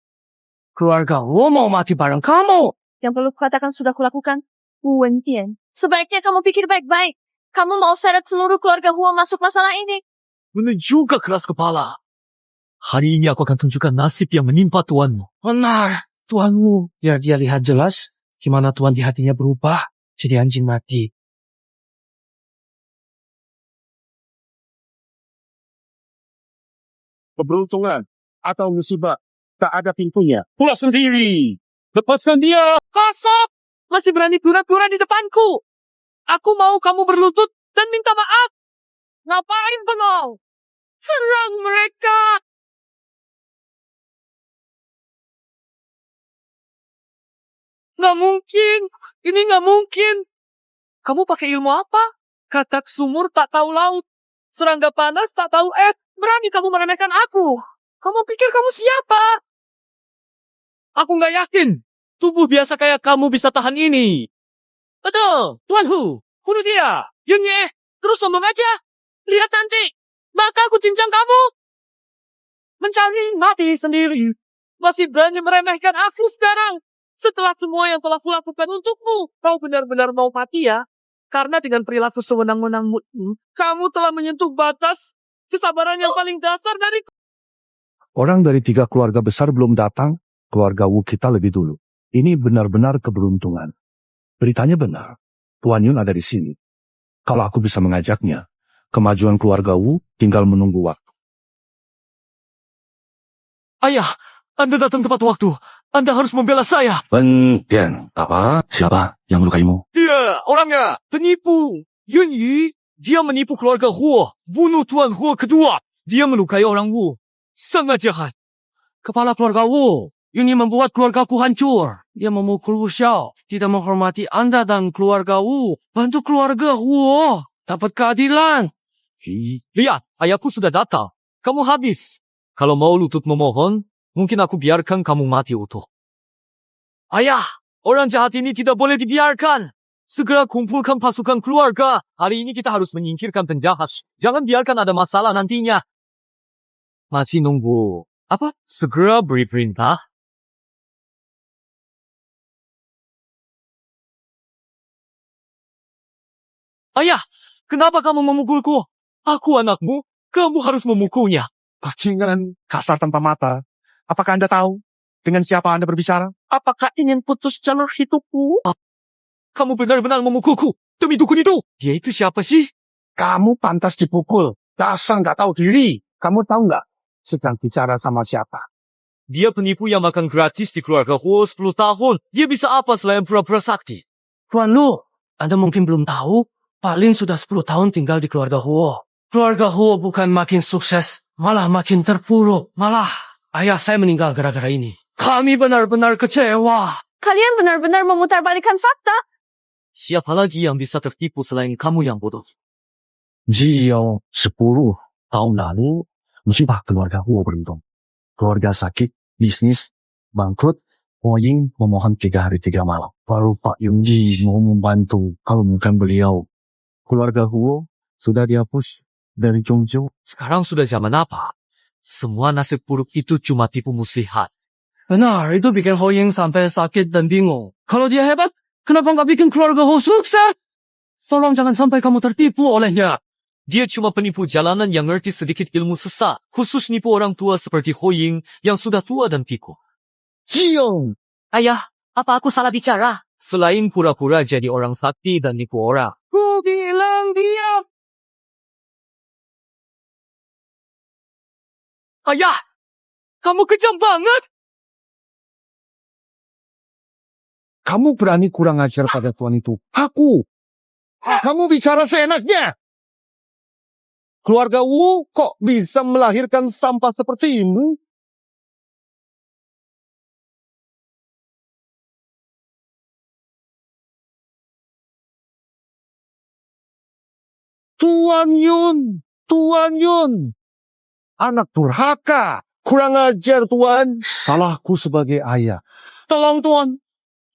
Keluarga Hua mau mati bareng kamu. Yang perlu kukatakan sudah kulakukan. Wenjian, sebaiknya kamu pikir baik-baik. Kamu mau seret seluruh keluarga Hua masuk masalah ini. Benar juga keras kepala. Hari ini aku akan tunjukkan nasib yang menimpa tuanmu. Benar, tuanmu. Biar dia lihat jelas gimana tuan di hatinya berubah jadi anjing mati. Keberuntungan atau musibah tak ada pintunya. Pulang sendiri. Lepaskan dia. Kosong! Masih berani pura-pura di depanku. Aku mau kamu berlutut dan minta maaf. Ngapain bengong? Serang mereka. Nggak mungkin. Ini nggak mungkin. Kamu pakai ilmu apa? Katak sumur tak tahu laut. Serangga panas tak tahu Berani kamu meremehkan aku. Kamu pikir kamu siapa? Aku nggak yakin. Tubuh biasa kayak kamu bisa tahan ini. Betul, Tuan Hu. Bunuh dia. Yunye, terus sombong aja. Lihat nanti. Maka aku cincang kamu. Mencari mati sendiri. Masih berani meremehkan aku sekarang. Setelah semua yang telah kulakukan untukmu. Kau benar-benar mau mati ya? Karena dengan perilaku sewenang-wenangmu, kamu telah menyentuh batas kesabaran yang paling dasar dari... Orang dari 3 keluarga besar belum datang, keluarga Wu kita lebih dulu. Ini benar-benar keberuntungan. Beritanya benar. Tuan Yun ada di sini. Kalau aku bisa mengajaknya, kemajuan keluarga Wu tinggal menunggu waktu. Ayah, Anda datang tepat waktu. Anda harus membela saya. Tian, apa? Siapa yang melukaimu? Dia, orangnya. Penipu. Yun Yu, dia menipu keluarga Huo. Bunuh Tuan Huo kedua. Dia melukai orang Wu. Sangat jahat. Kepala keluarga Wu. Ini membuat keluargaku hancur. Dia memukul Wu Xiao. Tidak menghormati Anda dan keluarga Wu. Bantu keluarga Wu. Dapat keadilan. Lihat, ayahku sudah datang. Kamu habis. Kalau mau lutut memohon, mungkin aku biarkan kamu mati utuh. Ayah, orang jahat ini tidak boleh dibiarkan. Segera kumpulkan pasukan keluarga. Hari ini kita harus menyingkirkan penjahat. Jangan biarkan ada masalah nantinya. Masih nunggu. Apa? Segera beri perintah. Ayah, kenapa kamu memukulku? Aku anakmu, kamu harus memukulnya. Bajingan kasar tanpa mata. Apakah Anda tahu dengan siapa Anda berbicara? Apakah ingin putus jalur hidupku? Kamu benar-benar memukulku demi dukun itu. Dia itu siapa sih? Kamu pantas dipukul. Dasar nggak tahu diri. Kamu tahu nggak sedang bicara sama siapa? Dia penipu yang makan gratis di keluarga Huo 10 tahun. Dia bisa apa selain pura-pura sakti? Tuan Lu, Anda mungkin belum tahu, Pak Lin sudah 10 tahun tinggal di keluarga Huo. Keluarga Huo bukan makin sukses, malah makin terpuruk. Malah, ayah saya meninggal gara-gara ini. Kami benar-benar kecewa. Kalian benar-benar memutarbalikkan fakta. Siapa lagi yang bisa tertipu selain kamu yang bodoh? Jio 10 tahun lalu, musibah keluarga Huo beruntung. Keluarga sakit, bisnis, bangkrut, Huo Ying memohon 3 hari 3 malam. Baru Pak Yongji mau membantu, kalau bukan beliau. Keluarga Huo sudah dihapus dari Zhongzhou. Sekarang sudah zaman apa? Semua nasib buruk itu cuma tipu muslihat. Benar, itu bikin Ho Ying sampai sakit dan bingung. Kalau dia hebat, kenapa nggak bikin keluarga Ho sukses? Tolong jangan sampai kamu tertipu olehnya. Dia cuma penipu jalanan yang ngerti sedikit ilmu sesat, khusus nipu orang tua seperti Ho Ying yang sudah tua dan pikun. Jio! Ayah, apa aku salah bicara? Selain pura-pura jadi orang sakti dan nipu orang. Ku bilang diam. Ayah, kamu kejam banget. Kamu berani kurang ajar pada tuan itu. Aku! Kamu bicara seenaknya! Keluarga Wu kok bisa melahirkan sampah seperti ini? Tuan Yun! Anak durhaka! Kurang ajar, Tuan! Salahku sebagai ayah. Tolong, Tuan!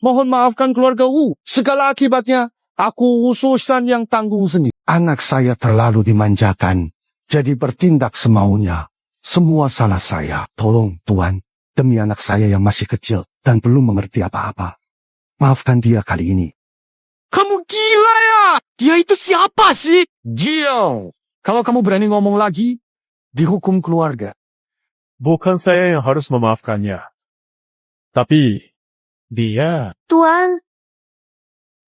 Mohon maafkan keluarga Wu. Segala akibatnya, aku ususan yang tanggung sendiri. Anak saya terlalu dimanjakan, jadi bertindak semaunya. Semua salah saya. Tolong, Tuan, demi anak saya yang masih kecil dan belum mengerti apa-apa. Maafkan dia kali ini. Kamu gila ya? Dia itu siapa sih? Jio, kalau kamu berani ngomong lagi, dihukum keluarga. Bukan saya yang harus memaafkannya. Tapi, dia... Tuan,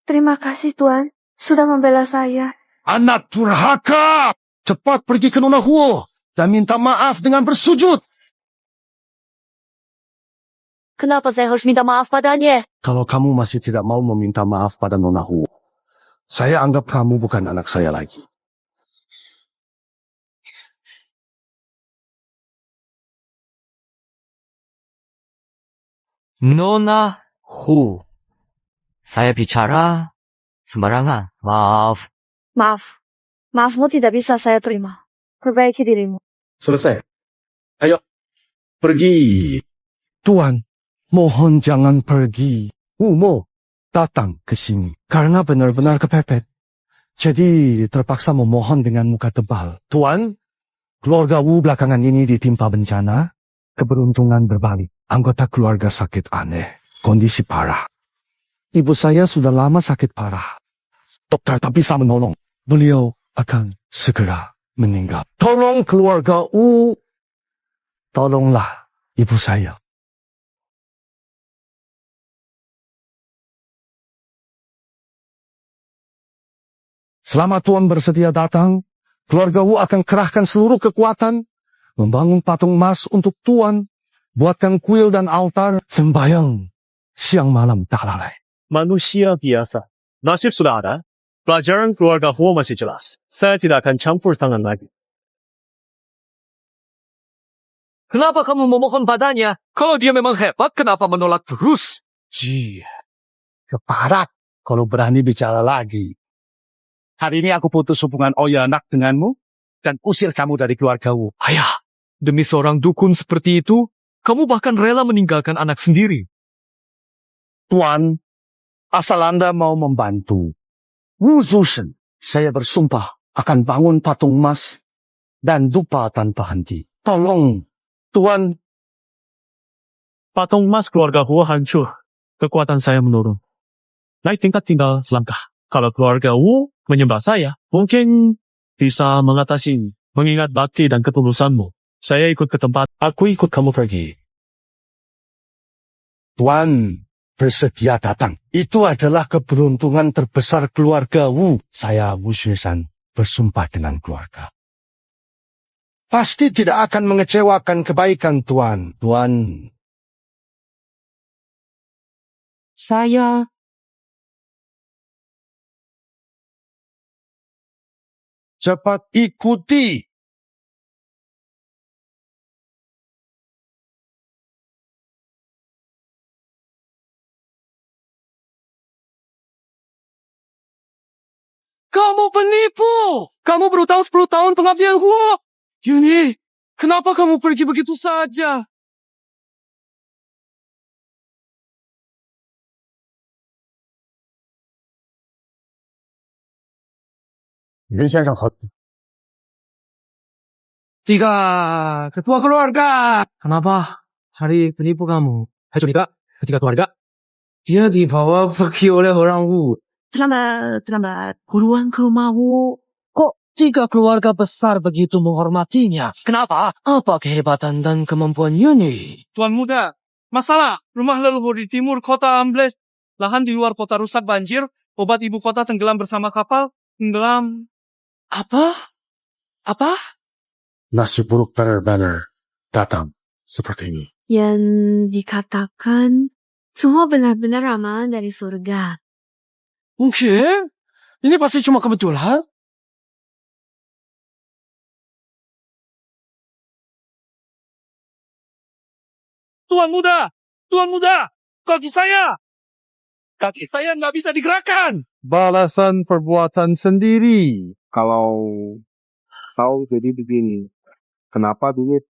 terima kasih Tuan, sudah membela saya. Anak durhaka! Cepat pergi ke Nona Huo dan minta maaf dengan bersujud. Kenapa saya harus minta maaf padanya? Kalau kamu masih tidak mau meminta maaf pada Nona Huo, saya anggap kamu bukan anak saya lagi. Nona Hu. Saya bicara sembarangan. Maaf. Maafmu tidak bisa saya terima. Perbaiki dirimu. Selesai. Ayo, pergi. Tuan, mohon jangan pergi. Umo, datang ke sini. Karena benar-benar kepepet. Jadi terpaksa memohon dengan muka tebal. Tuan, keluarga Wu belakangan ini ditimpa bencana. Keberuntungan berbalik. Anggota keluarga sakit aneh. Kondisi parah. Ibu saya sudah lama sakit parah. Dokter tak bisa menolong. Beliau akan segera meninggal. Tolong keluarga Wu. Tolonglah ibu saya. Selama Tuan bersedia datang, keluarga Wu akan kerahkan seluruh kekuatan, membangun patung emas untuk Tuan, buatkan kuil dan altar, sembahyang siang malam tak lalai. Manusia biasa. Nasib sudah ada. Pelajaran keluarga Huo masih jelas. Saya tidak akan campur tangan lagi. Kenapa kamu memohon padanya? Kalau dia memang hebat, kenapa menolak terus? Keparat kalau berani bicara lagi. Hari ini aku putus hubungan Oyanak denganmu dan usir kamu dari keluarga Wu. Ayah, demi seorang dukun seperti itu, kamu bahkan rela meninggalkan anak sendiri. Tuan, asal Anda mau membantu. Wu Zushen, saya bersumpah akan bangun patung emas dan dupa tanpa henti. Tolong, Tuan. Patung emas keluarga Huo hancur. Kekuatan saya menurun. Naik tingkat tinggal selangkah. Kalau keluarga Wu menyembah saya. Mungkin bisa mengatasi mengingat bakti dan ketulusanmu. Saya ikut ke tempat. Aku ikut kamu pergi. Tuan bersedia datang. Itu adalah keberuntungan terbesar keluarga Wu. Saya Wu Xueshan bersumpah dengan keluarga. Pasti tidak akan mengecewakan kebaikan Tuan. Tuan. Saya cepat ikuti. Kamu penipu! Kamu berutang 10 tahun pengabdian Huo! Yuni, kenapa kamu pergi begitu saja? Tiga ketua keluarga. Kenapa hari penipu kamu? Juga ketiga keluarga. Dia dibawa pergi oleh orang Wu. Terlambat. Buruan ke rumah Wu. Kok 3 keluarga besar begitu menghormatinya? Kenapa? Apa kehebatan dan kemampuan Yuni? Tuan muda, masalah rumah leluhur di timur kota ambles. Lahan di luar kota rusak banjir. Obat ibu kota tenggelam bersama kapal. Tenggelam. Apa? Nasib buruk benar-benar datang seperti ini. Yang dikatakan semua benar-benar ramalan dari surga. Mungkin ini pasti cuma kebetulan. Tuan muda, kaki saya nggak bisa digerakkan. Balasan perbuatan sendiri. Kalau tahu jadi begini, kenapa duit?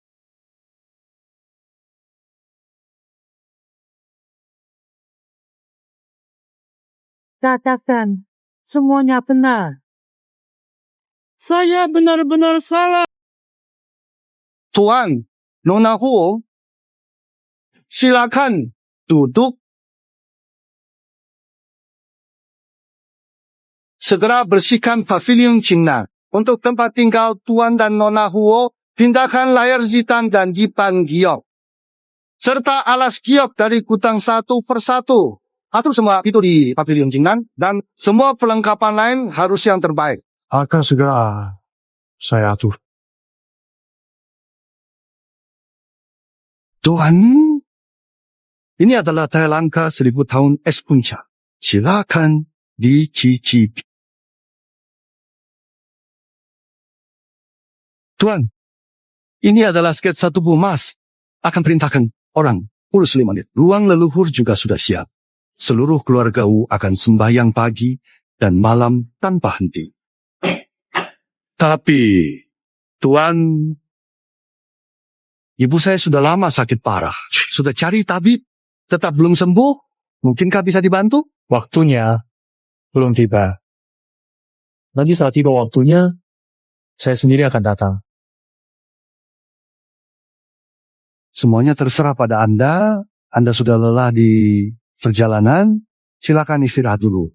Katakan, semuanya benar. Saya benar-benar salah. Tuan, Nona Huo, silakan duduk. Segera bersihkan pavilion Qingnan. Untuk tempat tinggal Tuan dan Nona Huo, pindahkan layar zitan dan dipan giok. Serta alas giok dari gudang satu persatu. Atur semua itu di pavilion Qingnan. Dan semua perlengkapan lain harus yang terbaik. Akan segera saya atur. Tuan, ini adalah teh langka 1000 tahun es puncak. Silakan dicicipi. Tuan, ini adalah sketsa tubuh emas. Akan perintahkan orang urus 5 menit. Ruang leluhur juga sudah siap. Seluruh keluarga Wu akan sembahyang pagi dan malam tanpa henti. Tapi, Tuan, ibu saya sudah lama sakit parah. Sudah cari tabib, tetap belum sembuh. Mungkinkah bisa dibantu? Waktunya belum tiba. Nanti saat tiba waktunya, saya sendiri akan datang. Semuanya terserah pada Anda. Anda sudah lelah di perjalanan. Silakan istirahat dulu.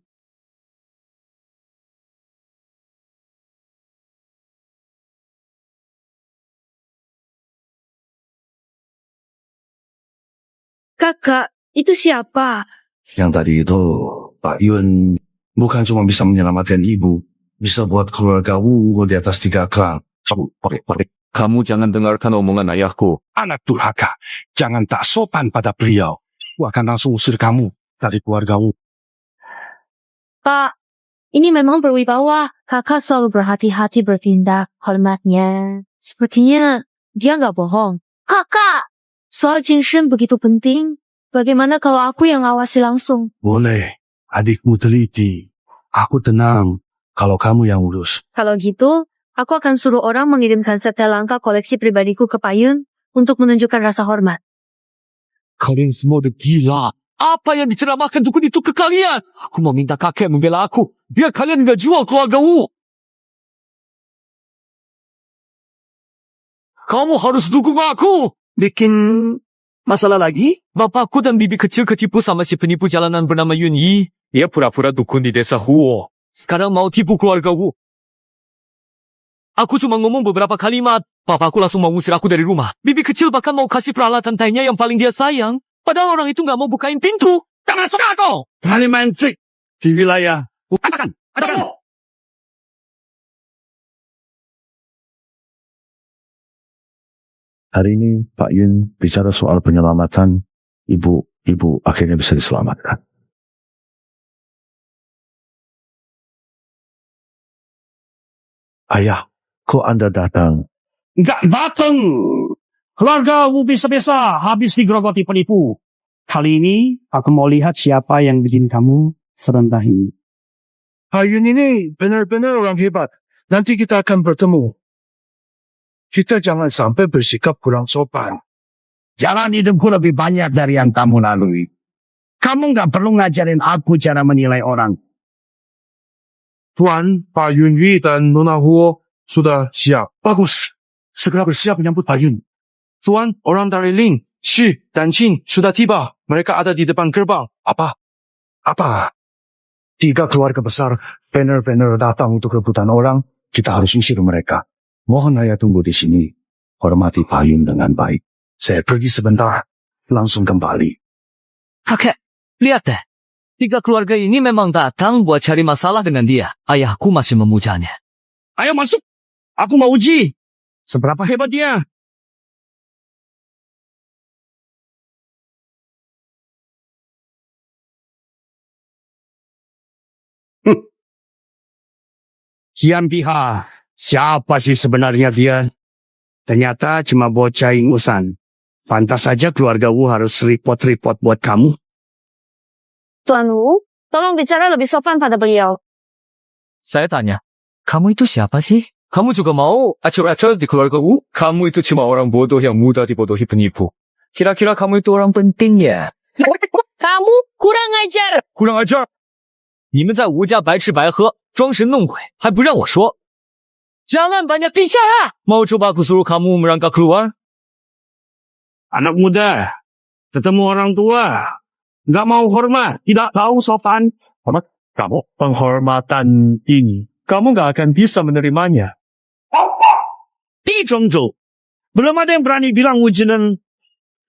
Kakak, itu siapa? Yang tadi itu, Pak Yun, bukan cuma bisa menyelamatkan ibu, bisa buat keluarga Wu di atas 3 kerang. Kamu jangan dengarkan omongan ayahku. Anak durhaka, jangan tak sopan pada beliau. Aku akan langsung usir kamu dari keluarga Wu. Pak, ini memang berwibawa. Kakak selalu berhati-hati bertindak. Hormatnya. Sepertinya dia nggak bohong. Kakak! Soal Jingshen begitu penting. Bagaimana kalau aku yang awasi langsung? Boleh, adikmu teliti. Aku tenang kalau kamu yang urus. Kalau gitu, aku akan suruh orang mengirimkan set teh langka koleksi pribadiku ke Pak Yun untuk menunjukkan rasa hormat. Kalian semua udah gila. Apa yang diceramahkan dukun itu ke kalian? Aku mau minta kakek membela aku. Biar kalian nggak jual keluarga Wu. Kamu harus dukung aku. Bikin masalah lagi? Bapakku dan bibi kecil ketipu sama si penipu jalanan bernama Yun Yi. Dia pura-pura dukun di desa Huo. sekarang mau tipu keluarga Wu. Aku cuma ngomong beberapa kalimat, papaku langsung mau ngusir aku dari rumah. Bibi kecil bahkan mau kasih peralatan tehnya yang paling dia sayang. Padahal orang itu nggak mau bukain pintu. Jangan suka kau! Berani main trik di wilayah. Katakan! Hari ini Pak Yun bicara soal penyelamatan ibu akhirnya bisa diselamatkan. Ayah, kok Anda datang? Nggak datang. Keluarga bisa-bisa habis digerogoti penipu. Kali ini aku mau lihat siapa yang bikin kamu serendah ini. Pak Yun ini benar-benar orang hebat. Nanti kita akan bertemu. Kita jangan sampai bersikap kurang sopan. Jalan hidupku lebih banyak dari yang kamu lalui. Kamu nggak perlu ngajarin aku cara menilai orang. Tuan, Pak Yun Yu dan Nona Huo sudah siap. Bagus. Segera bersiap menyambut Pak Yun. Tuan, orang dari Ling, Xu, dan Qing sudah tiba. Mereka ada di depan gerbang. Apa? 3 keluarga besar benar-benar datang untuk rebutan orang. Kita harus usir mereka. Mohon ayah tunggu di sini. Hormati Pak Yun dengan baik. Saya pergi sebentar. Langsung kembali. Kakek, lihat deh. 3 keluarga ini memang datang buat cari masalah dengan dia. Ayahku masih memujanya. Ayo masuk. Aku mau uji. Seberapa hebat dia? Kian Piha, siapa sih sebenarnya dia? Ternyata cuma bocah ingusan. Pantas saja keluarga Wu harus repot-repot buat kamu. Tuan Wu, tolong bicara lebih sopan pada beliau. Saya tanya, kamu itu siapa sih? Kamu juga mau acur-acur di keluarga Wu? Kamu itu cuma orang bodoh yang mudah dibodohi penipu. Kira-kira kamu itu orang penting ya? Kamu kurang ajar. 你们在吴家白吃白喝，装神弄鬼，还不让我说。 Jangan banyak bicara. Mau coba aku suruh kamu merangkak keluar? Anak muda, ketemu orang tua, nggak mau hormat, tidak tahu sopan. Hormat kamu. Penghormatan ini, kamu nggak akan bisa menerimanya. Di Zhongzhou, belum ada yang berani bilang Wujinen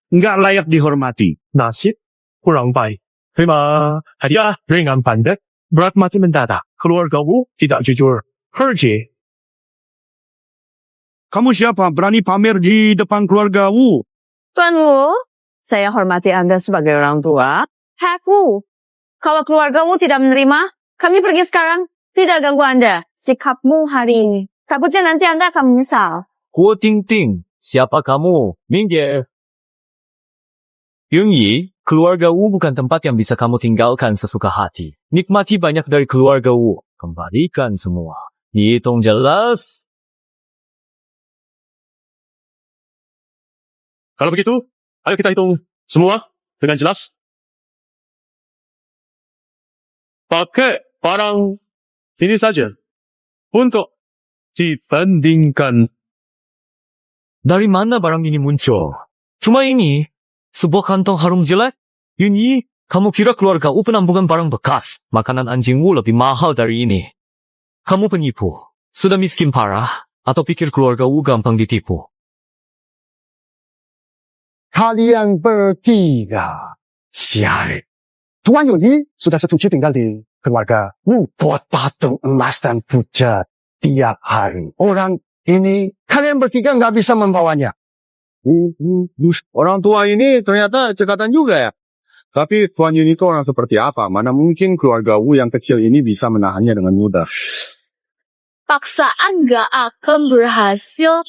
nggak layak dihormati. Nasib kurang baik. Terima hadiah ringan pendek, berat mati mendadak. Keluarga Wu tidak jujur. Kerja. Kamu siapa berani pamer di depan keluarga Wu? Tuan Wu, saya hormati Anda sebagai orang tua. Hak Wu, kalau keluarga Wu tidak menerima, kami pergi sekarang. Tidak ganggu Anda. Sikapmu hari ini. Takutnya nanti Anda akan menyesal. Guo Dingding, siapa kamu? Minggir. Yung Yi, keluarga Wu bukan tempat yang bisa kamu tinggalkan sesuka hati. Nikmati banyak dari keluarga Wu. Kembalikan semua. Hitung jelas. Kalau begitu, ayo kita hitung semua dengan jelas. Pakai barang ini saja untuk dibandingkan. Dari mana barang ini muncul? Cuma ini, sebuah kantong harum jelek. Yun Yi, kamu kira keluarga Wu penampungan barang bekas? Makanan anjing Wu lebih mahal dari ini. Kamu penipu. Sudah miskin parah, atau pikir keluarga Wu gampang ditipu? Kalian bertiga, sial. Tuan Yuni sudah setuju tinggal di keluarga Wu buat patung emas dan puja tiap hari. Orang ini, kalian bertiga nggak bisa membawanya. Orang tua ini ternyata cekatan juga ya. Tapi Tuan Yun itu orang seperti apa? Mana mungkin keluarga Wu yang kecil ini bisa menahannya dengan mudah. Paksaan gak akan berhasil.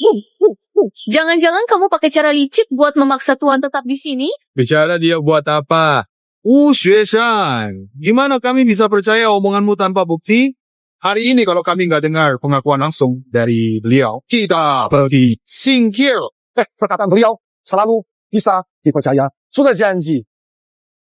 Jangan-jangan kamu pakai cara licik buat memaksa Tuan tetap di sini? Bicara dia buat apa? Xueshan, gimana kami bisa percaya omonganmu tanpa bukti? Hari ini kalau kami nggak dengar pengakuan langsung dari beliau, kita pergi singkir. Perkataan beliau selalu bisa dipercaya. Sudah janji.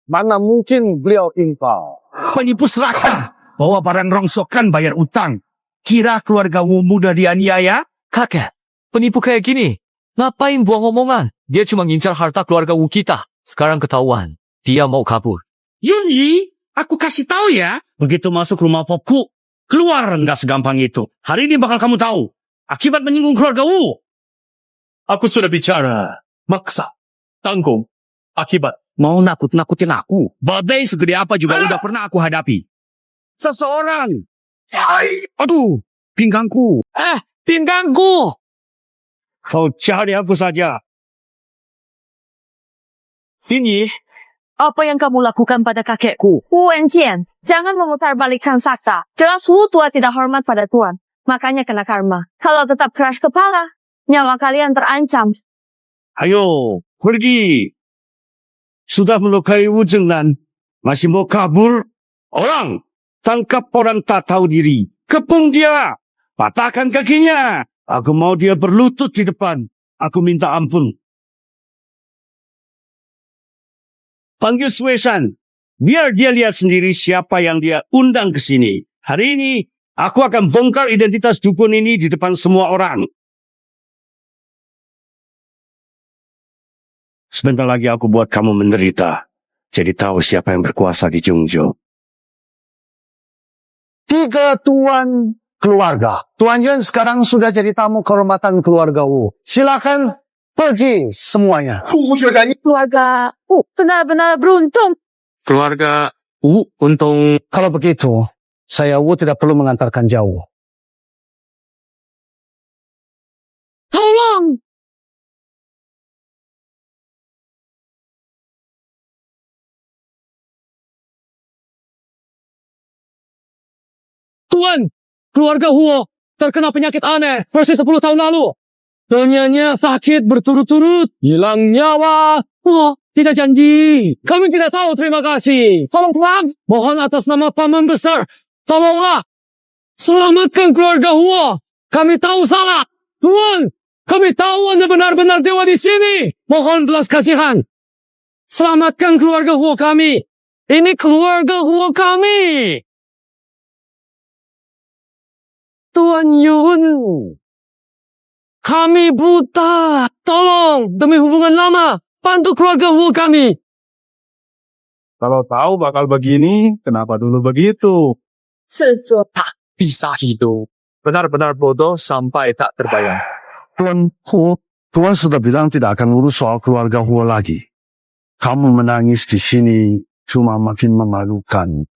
Mana mungkin beliau infal. Penipu seraka. Bawa barang rongsokan bayar utang. Kira keluarga Wu mudah dianiaya? Kakek, penipu kayak gini. Ngapain buang omongan? Dia cuma ngincar harta keluarga Wu kita. Sekarang ketahuan. Dia mau kabur. Yun Yi, aku kasih tahu ya. Begitu masuk rumah popku, Keluar nggak segampang itu. Hari ini bakal kamu tahu. Akibat menyinggung keluarga Wu. Aku sudah bicara. Maksa. Tanggung. Akibat. Mau nakut-nakutin aku. Badai segede apa juga udah pernah aku hadapi. Seseorang. Aduh, pinggangku. Pinggangku! Kau cari aku saja. Sini, apa yang kamu lakukan pada kakekku? Wu Wenjian, jangan memutarbalikkan fakta. Jelas Wu tua tidak hormat pada Tuan. Makanya kena karma. Kalau tetap keras kepala, nyawa kalian terancam. Ayo, pergi. Sudah melukai Wu Zhengnan. Masih mau kabur? Orang, tangkap orang tak tahu diri. Kepung dia. Patahkan kakinya. Aku mau dia berlutut di depan. Aku minta ampun. Panggil Suesan. Biar dia lihat sendiri siapa yang dia undang ke sini. Hari ini, aku akan bongkar identitas dukun ini di depan semua orang. Sebentar lagi aku buat kamu menderita. Jadi tahu siapa yang berkuasa di Jungjo. 3 tuan keluarga. Tuan Yun sekarang sudah jadi tamu kehormatan keluarga Wu. Silakan pergi semuanya. Keluarga Wu benar-benar beruntung. Keluarga Wu untung. Kalau begitu, saya Wu tidak perlu mengantarkan jauh. Tolong! Tuan, keluarga Huo terkena penyakit aneh persis 10 tahun lalu. Ternyata sakit berturut-turut, hilang nyawa. Wah, tidak janji. Kami tidak tahu, terima kasih. Tolong Tuan, mohon atas nama Paman Besar, tolonglah. Selamatkan keluarga Huo. Kami tahu salah. Tuan, kami tahu Anda benar-benar dewa di sini. Mohon belas kasihan. Selamatkan keluarga Huo kami. Ini keluarga Huo kami. Tuan Yun, kami buta. Tolong, demi hubungan lama, bantu keluarga Wu kami. Kalau tahu bakal begini, kenapa dulu begitu? Tak bisa hidup. Benar-benar bodoh sampai tak terbayang. Tuan Hu, Tuan sudah bilang tidak akan urus soal keluarga Hu lagi. Kamu menangis di sini cuma makin memalukan.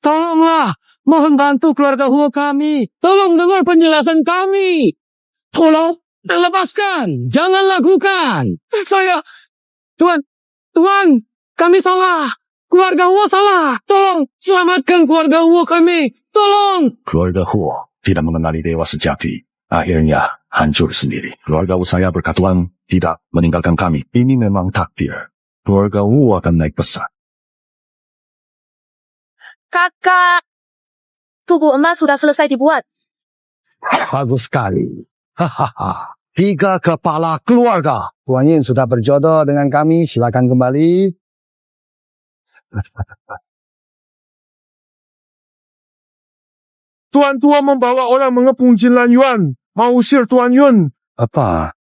Tolonglah, mohon bantu keluarga Hu kami. Tolong dengar penjelasan kami. Tolong, lepaskan. Jangan lakukan. Tuan, kami salah. Keluarga Hu salah. Tolong, selamatkan keluarga Hu kami. Tolong. Keluarga Hu tidak mengenali dewa sejati. Akhirnya hancur sendiri. Keluarga Wu saya berkatuan tidak meninggalkan kami. Ini memang takdir. Keluarga Wu akan naik besar. Kakak, tubuh emas sudah selesai dibuat. Bagus sekali. Hahaha. 3 kepala keluarga. Tuan Yin sudah berjodoh dengan kami. Silakan kembali. Tuan tua membawa orang mengepung Jin Lan Yuan. Mau usir Tuan Yun. Apa?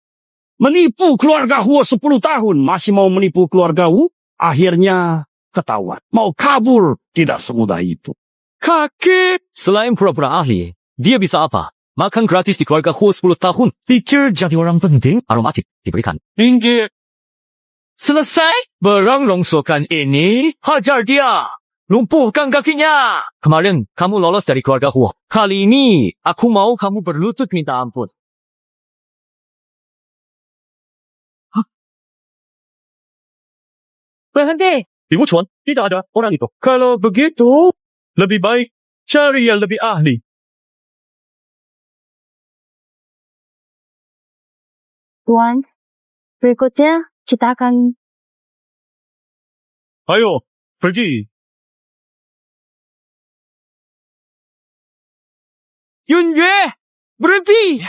Menipu keluarga Hu 10 tahun. Masih mau menipu keluarga Wu? Akhirnya ketahuan. Mau kabur. Tidak semudah itu. Kakek! Selain pura-pura ahli, dia bisa apa? Makan gratis di keluarga Hu 10 tahun. Pikir jadi orang penting? Aromatik diberikan. Tinggi. Selesai? Barang rongsokan ini, hajar dia. Lumpuhkan kakinya. Kemarin kamu lolos dari keluarga Hu. Kali ini, aku mau kamu berlutut minta ampun. Berhenti. Ibu Chuan, tidak ada orang itu. Kalau begitu, lebih baik cari yang lebih ahli. Tuan, berikutnya kita akan... Ayo, pergi. Yun Yue, berhenti.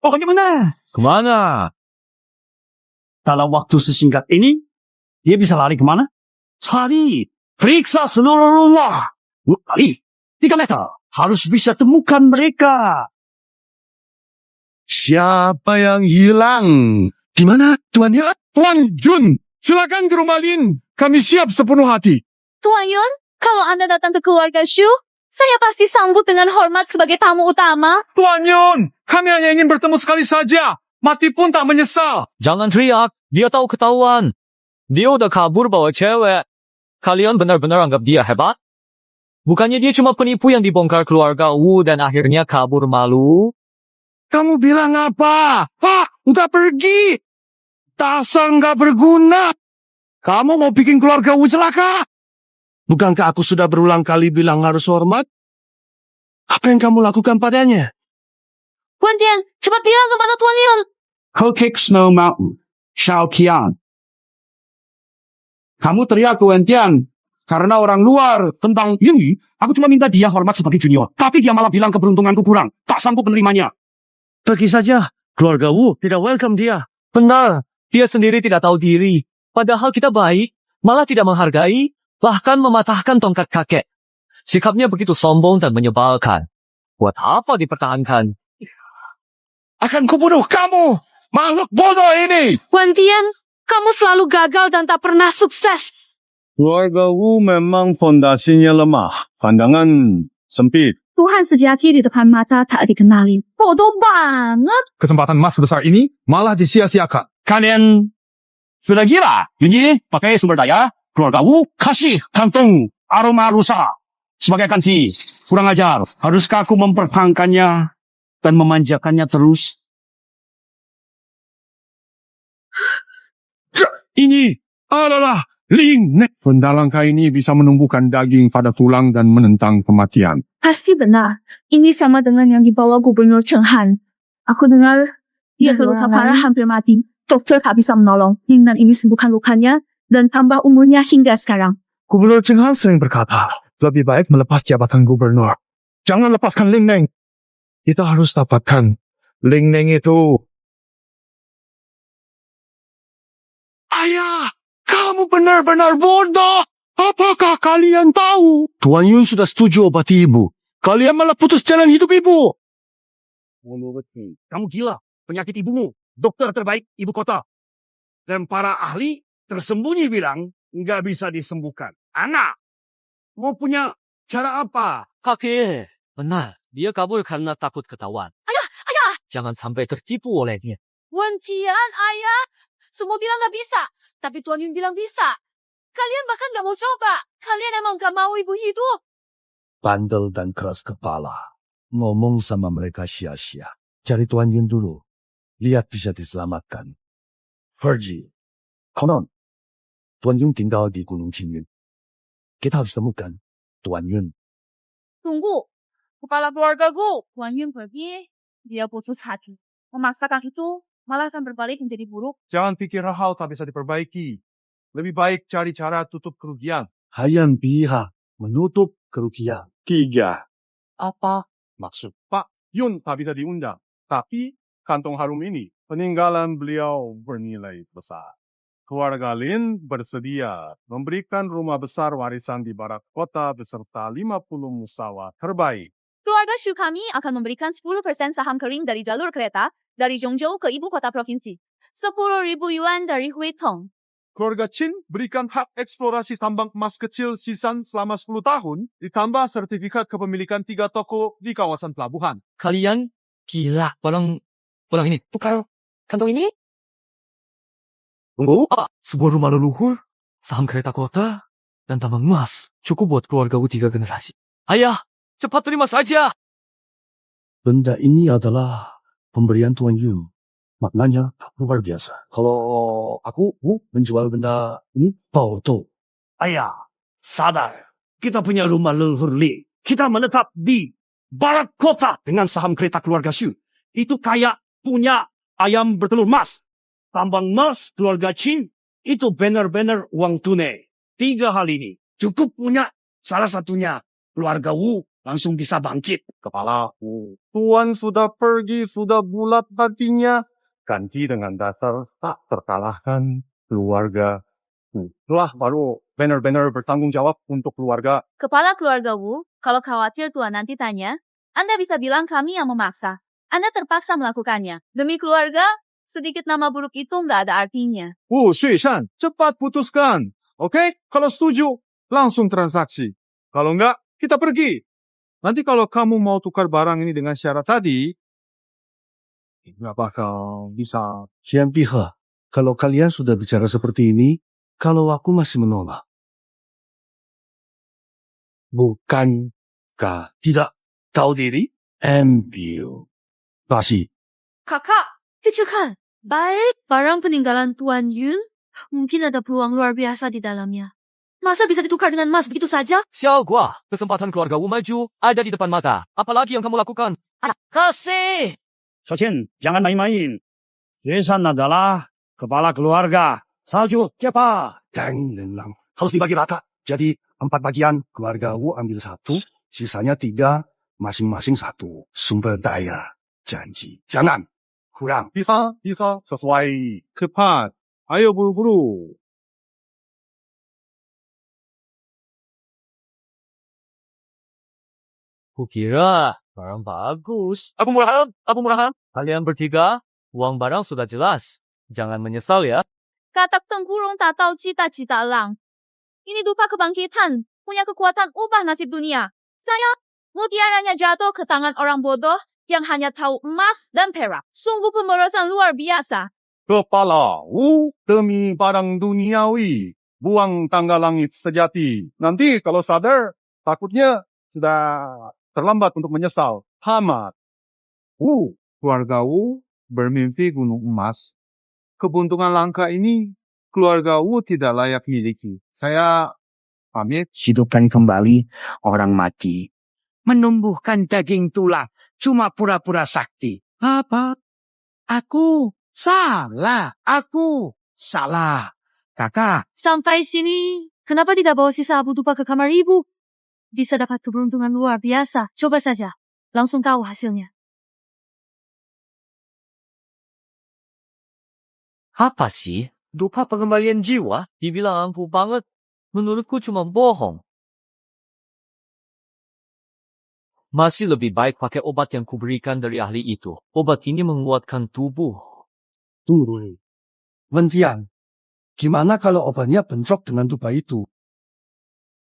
Oh, bagaimana? Kemana? Dalam waktu sesingkat ini, dia bisa lari kemana? Cari, periksa seluruh rumah. Kali, 3 meter. Harus bisa temukan mereka. Siapa yang hilang? Di mana, Tuan Yun? Tuan Jun, silakan ke rumah Lin. Kami siap sepenuh hati. Tuan Yun, kalau Anda datang ke keluarga Shu, saya pasti sambut dengan hormat sebagai tamu utama. Tuan Yun, kami hanya ingin bertemu sekali saja. Mati pun tak menyesal. Jangan teriak, dia tahu ketahuan. Dia udah kabur bawa cewek. Kalian benar-benar anggap dia hebat? Bukannya dia cuma penipu yang dibongkar keluarga Wu dan akhirnya kabur malu? Kamu bilang apa? Pak, udah pergi. Dasar nggak berguna. Kamu mau bikin keluarga Wu celaka? Bukankah aku sudah berulang kali bilang harus hormat? Apa yang kamu lakukan padanya? Guan Tian, cepat bilang kepada Tuan Yun. Hokek Snow Mountain, Shao Qian. Kamu teriak ke Wentian karena orang luar tentang ini. Aku cuma minta dia hormat sebagai junior. Tapi dia malah bilang keberuntunganku kurang. Tak sanggup menerimanya. Pergi saja. Keluarga Wu tidak welcome dia. Benar, dia sendiri tidak tahu diri. Padahal kita baik, malah tidak menghargai, bahkan mematahkan tongkat kakek. Sikapnya begitu sombong dan menyebalkan. Buat apa dipertahankan? Akan kubunuh kamu, makhluk bodoh ini. Guan Tian, kamu selalu gagal dan tak pernah sukses. Keluarga Wu memang fondasinya lemah. Pandangan sempit. Tuhan sejati di depan mata tak dikenali. Bodoh banget. Kesempatan emas sebesar ini malah disia-siakan. Kalian sudah gila. Yunyi pakai sumber daya. Keluarga Wu kasih kantung aroma rusa sebagai ganti. Kurang ajar. Haruskah aku mempertahankannya dan memanjakannya terus? Ini adalah Ling Nek. Benda langka ini bisa menumbuhkan daging pada tulang dan menentang kematian. Pasti benar. Ini sama dengan yang dibawa Gubernur Cheng Han. Aku dengar dia terluka parah hampir mati. Dokter tak bisa menolong. Dan ini sembuhkan lukanya dan tambah umurnya hingga sekarang. Gubernur Cheng Han sering berkata, lebih baik melepas jabatan gubernur. Jangan lepaskan Ling Neng. Kita harus dapatkan Ling Neng itu. Ayah, kamu benar-benar bodoh. Apakah kalian tahu? Tuan Yun sudah setuju obati ibu. Kalian malah putus jalan hidup ibu. Kamu gila. Penyakit ibumu. Dokter terbaik ibu kota. Dan para ahli tersembunyi bilang nggak bisa disembuhkan. Anak, mau punya cara apa? Kakek, benar. Dia kabur karena takut ketahuan. Ayah! Jangan sampai tertipu olehnya. Guan Tian, ayah. Semua bilang gak bisa. Tapi Tuan Yun bilang bisa. Kalian bahkan gak mau coba. Kalian emang gak mau ibu hidup. Bandel dan keras kepala. Ngomong sama mereka sia-sia. Cari Tuan Yun dulu. Lihat bisa diselamatkan. Pergi. Konon, Tuan Yun tinggal di Gunung Qingyun. Kita harus temukan Tuan Yun. Tunggu. Kepala keluargaku. Tuan Yun pergi. Dia putus hati. Memaksakan itu malah akan berbalik menjadi buruk. Jangan pikir hal tak bisa diperbaiki. Lebih baik cari cara tutup kerugian. Hayam pihak menutup kerugian. 3. Apa? Maksud Pak Yun tak bisa diundang. Tapi kantong harum ini, peninggalan beliau bernilai besar. Keluarga Lin bersedia memberikan rumah besar warisan di barat kota beserta 50 musawa terbaik. Keluarga Shu kami akan memberikan 10% saham kering dari jalur kereta dari Zhongzhou ke ibu kota provinsi. 10.000 yuan dari Huitong. Keluarga Chin berikan hak eksplorasi tambang emas kecil Sisan selama 10 tahun, ditambah sertifikat kepemilikan 3 toko di kawasan pelabuhan. Kalian gila. Pulang ini. Tukar kantong ini. Tunggu. Apa? Sebuah rumah leluhur, saham kereta kota, dan tambang emas. Cukup buat keluarga Wu 3 generasi. Ayah, cepat terima saja. Benda ini adalah pemberian Tuan Yun. Maknanya luar biasa. Kalau aku menjual benda ini, palsu. Ayah, sadar. Kita punya rumah leluhur Li. Kita menetap di barat kota dengan saham kereta keluarga Shu. Itu kayak punya ayam bertelur emas. Tambang emas keluarga Chin, itu benar-benar uang tunai. 3 hal ini cukup punya salah satunya. Keluarga Wu langsung bisa bangkit. Kepala Tuan sudah pergi, sudah bulat hatinya. Ganti dengan dasar tak terkalahkan keluarga. Itulah baru benar-benar bertanggung jawab untuk keluarga. Kepala keluarga Wu, kalau khawatir Tuan nanti tanya, Anda bisa bilang kami yang memaksa. Anda terpaksa melakukannya. Demi keluarga, sedikit nama buruk itu nggak ada artinya. Wu Xuishan, cepat putuskan. Oke? Kalau setuju, langsung transaksi. Kalau enggak, kita pergi. Nanti kalau kamu mau tukar barang ini dengan syarat tadi, nggak bakal bisa. Xian Pihe, kalau kalian sudah bicara seperti ini, kalau aku masih menolak. Bukankah tidak tahu diri? Ambil. Kasih. Kakak, pikirkan. Baik, barang peninggalan Tuan Yun, mungkin ada peluang luar biasa di dalamnya. Masa bisa ditukar dengan emas begitu saja? Xiao Gua, kesempatan keluarga Wu maju ada di depan mata. Apalagi yang kamu lakukan? Kasih! Sochen, jangan main-main. Zesan adalah kepala keluarga. Salju, siapa? Dan lelang. Harus dibagi rata. Jadi 4 bagian. Keluarga Wu ambil 1, sisanya 3, masing-masing 1. Sumber daya. Janji. Jangan. Kurang. Bisa, sesuai. Cepat. Ayo buru-buru. Kukira barang bagus. Apa murahan? Kalian bertiga, uang barang sudah jelas. Jangan menyesal ya. Katak tempurung tak tahu cita-cita lang. Ini dupa kebangkitan, punya kekuatan ubah nasib dunia. Sayang, mutiaranya jatuh ke tangan orang bodoh yang hanya tahu emas dan perak. Sungguh pemborosan luar biasa. Kepala Wu demi barang duniawi. Buang tangga langit sejati. Nanti kalau sadar, takutnya sudah terlambat untuk menyesal. Tamat. Keluarga Wu bermimpi gunung emas. Keuntungan langka ini keluarga Wu tidak layak miliki. Saya pamit. Hidupkan kembali orang mati. Menumbuhkan daging tulang. Cuma pura-pura sakti. Apa? Aku salah. Kakak. Sampai sini, kenapa tidak bawa sisa abu dupa ke kamar ibu? Bisa dapat keberuntungan luar biasa. Coba saja, langsung tahu hasilnya. Apa sih? Dupa pengembalian jiwa? Dibilang ampuh banget. Menurutku cuma bohong. Masih lebih baik pakai obat yang kuberikan dari ahli itu. Obat ini menguatkan tubuh. Tunggu dulu. Wentian, gimana kalau obatnya bentrok dengan dupa itu?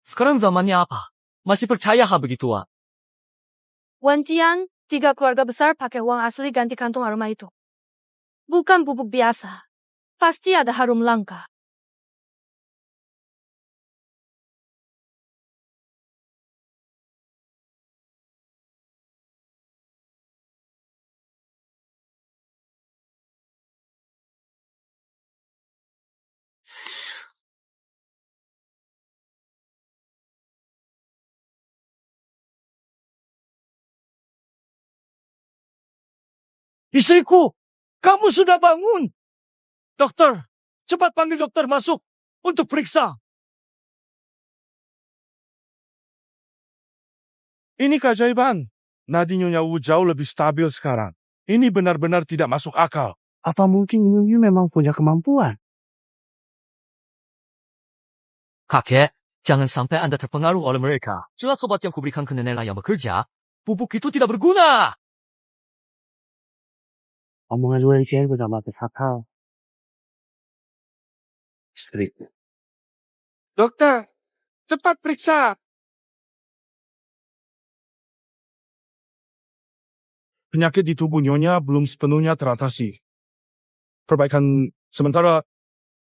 Sekarang zamannya apa? Masih percaya hal begituan? Wantian, 3 keluarga besar pakai uang asli ganti kantung aroma itu. Bukan bubuk biasa. Pasti ada harum langka. Istriku, kamu sudah bangun. Dokter, cepat panggil dokter masuk untuk periksa. Ini keajaiban. Nadi Nyonya Wu jauh lebih stabil sekarang. Ini benar-benar tidak masuk akal. Apa mungkin Nyonya memang punya kemampuan? Kakek, jangan sampai Anda terpengaruh oleh mereka. Jelas obat yang kuberikan ke neneklah yang bekerja. Bubuk itu tidak berguna. Omongan lu yang udah masuk akal. Istriku. Dokter, cepat periksa. Penyakit di tubuh Nyonya belum sepenuhnya teratasi. Perbaikan sementara.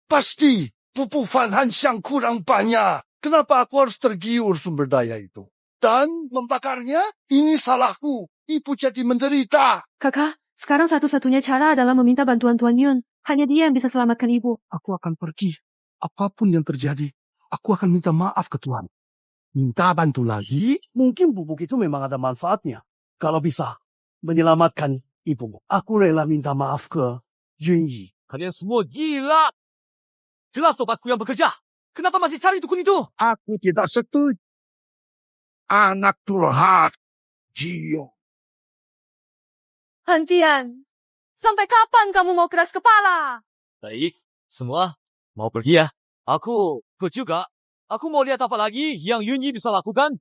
Pasti pupuk Fan Hanxiang kurang banyak. Kenapa aku harus tergiur sumber daya itu? Dan membakarnya, ini salahku. Ibu jadi menderita. Kakak, sekarang satu-satunya cara adalah meminta bantuan Tuan Yun. Hanya dia yang bisa selamatkan ibu. Aku akan pergi. Apapun yang terjadi, aku akan minta maaf ke Tuhan. Minta bantu lagi? Mungkin bubuk itu memang ada manfaatnya. Kalau bisa menyelamatkan ibumu. Aku rela minta maaf ke Yunyi. Kalian semua gila. Jelas obatku yang bekerja. Kenapa masih cari dukun itu? Aku tidak setuju. Anak durhaka. Jio. Hantian, sampai kapan kamu mau keras kepala? Baik, semua mau pergi ya. Aku juga. Aku mau lihat apa lagi yang Yunyi bisa lakukan.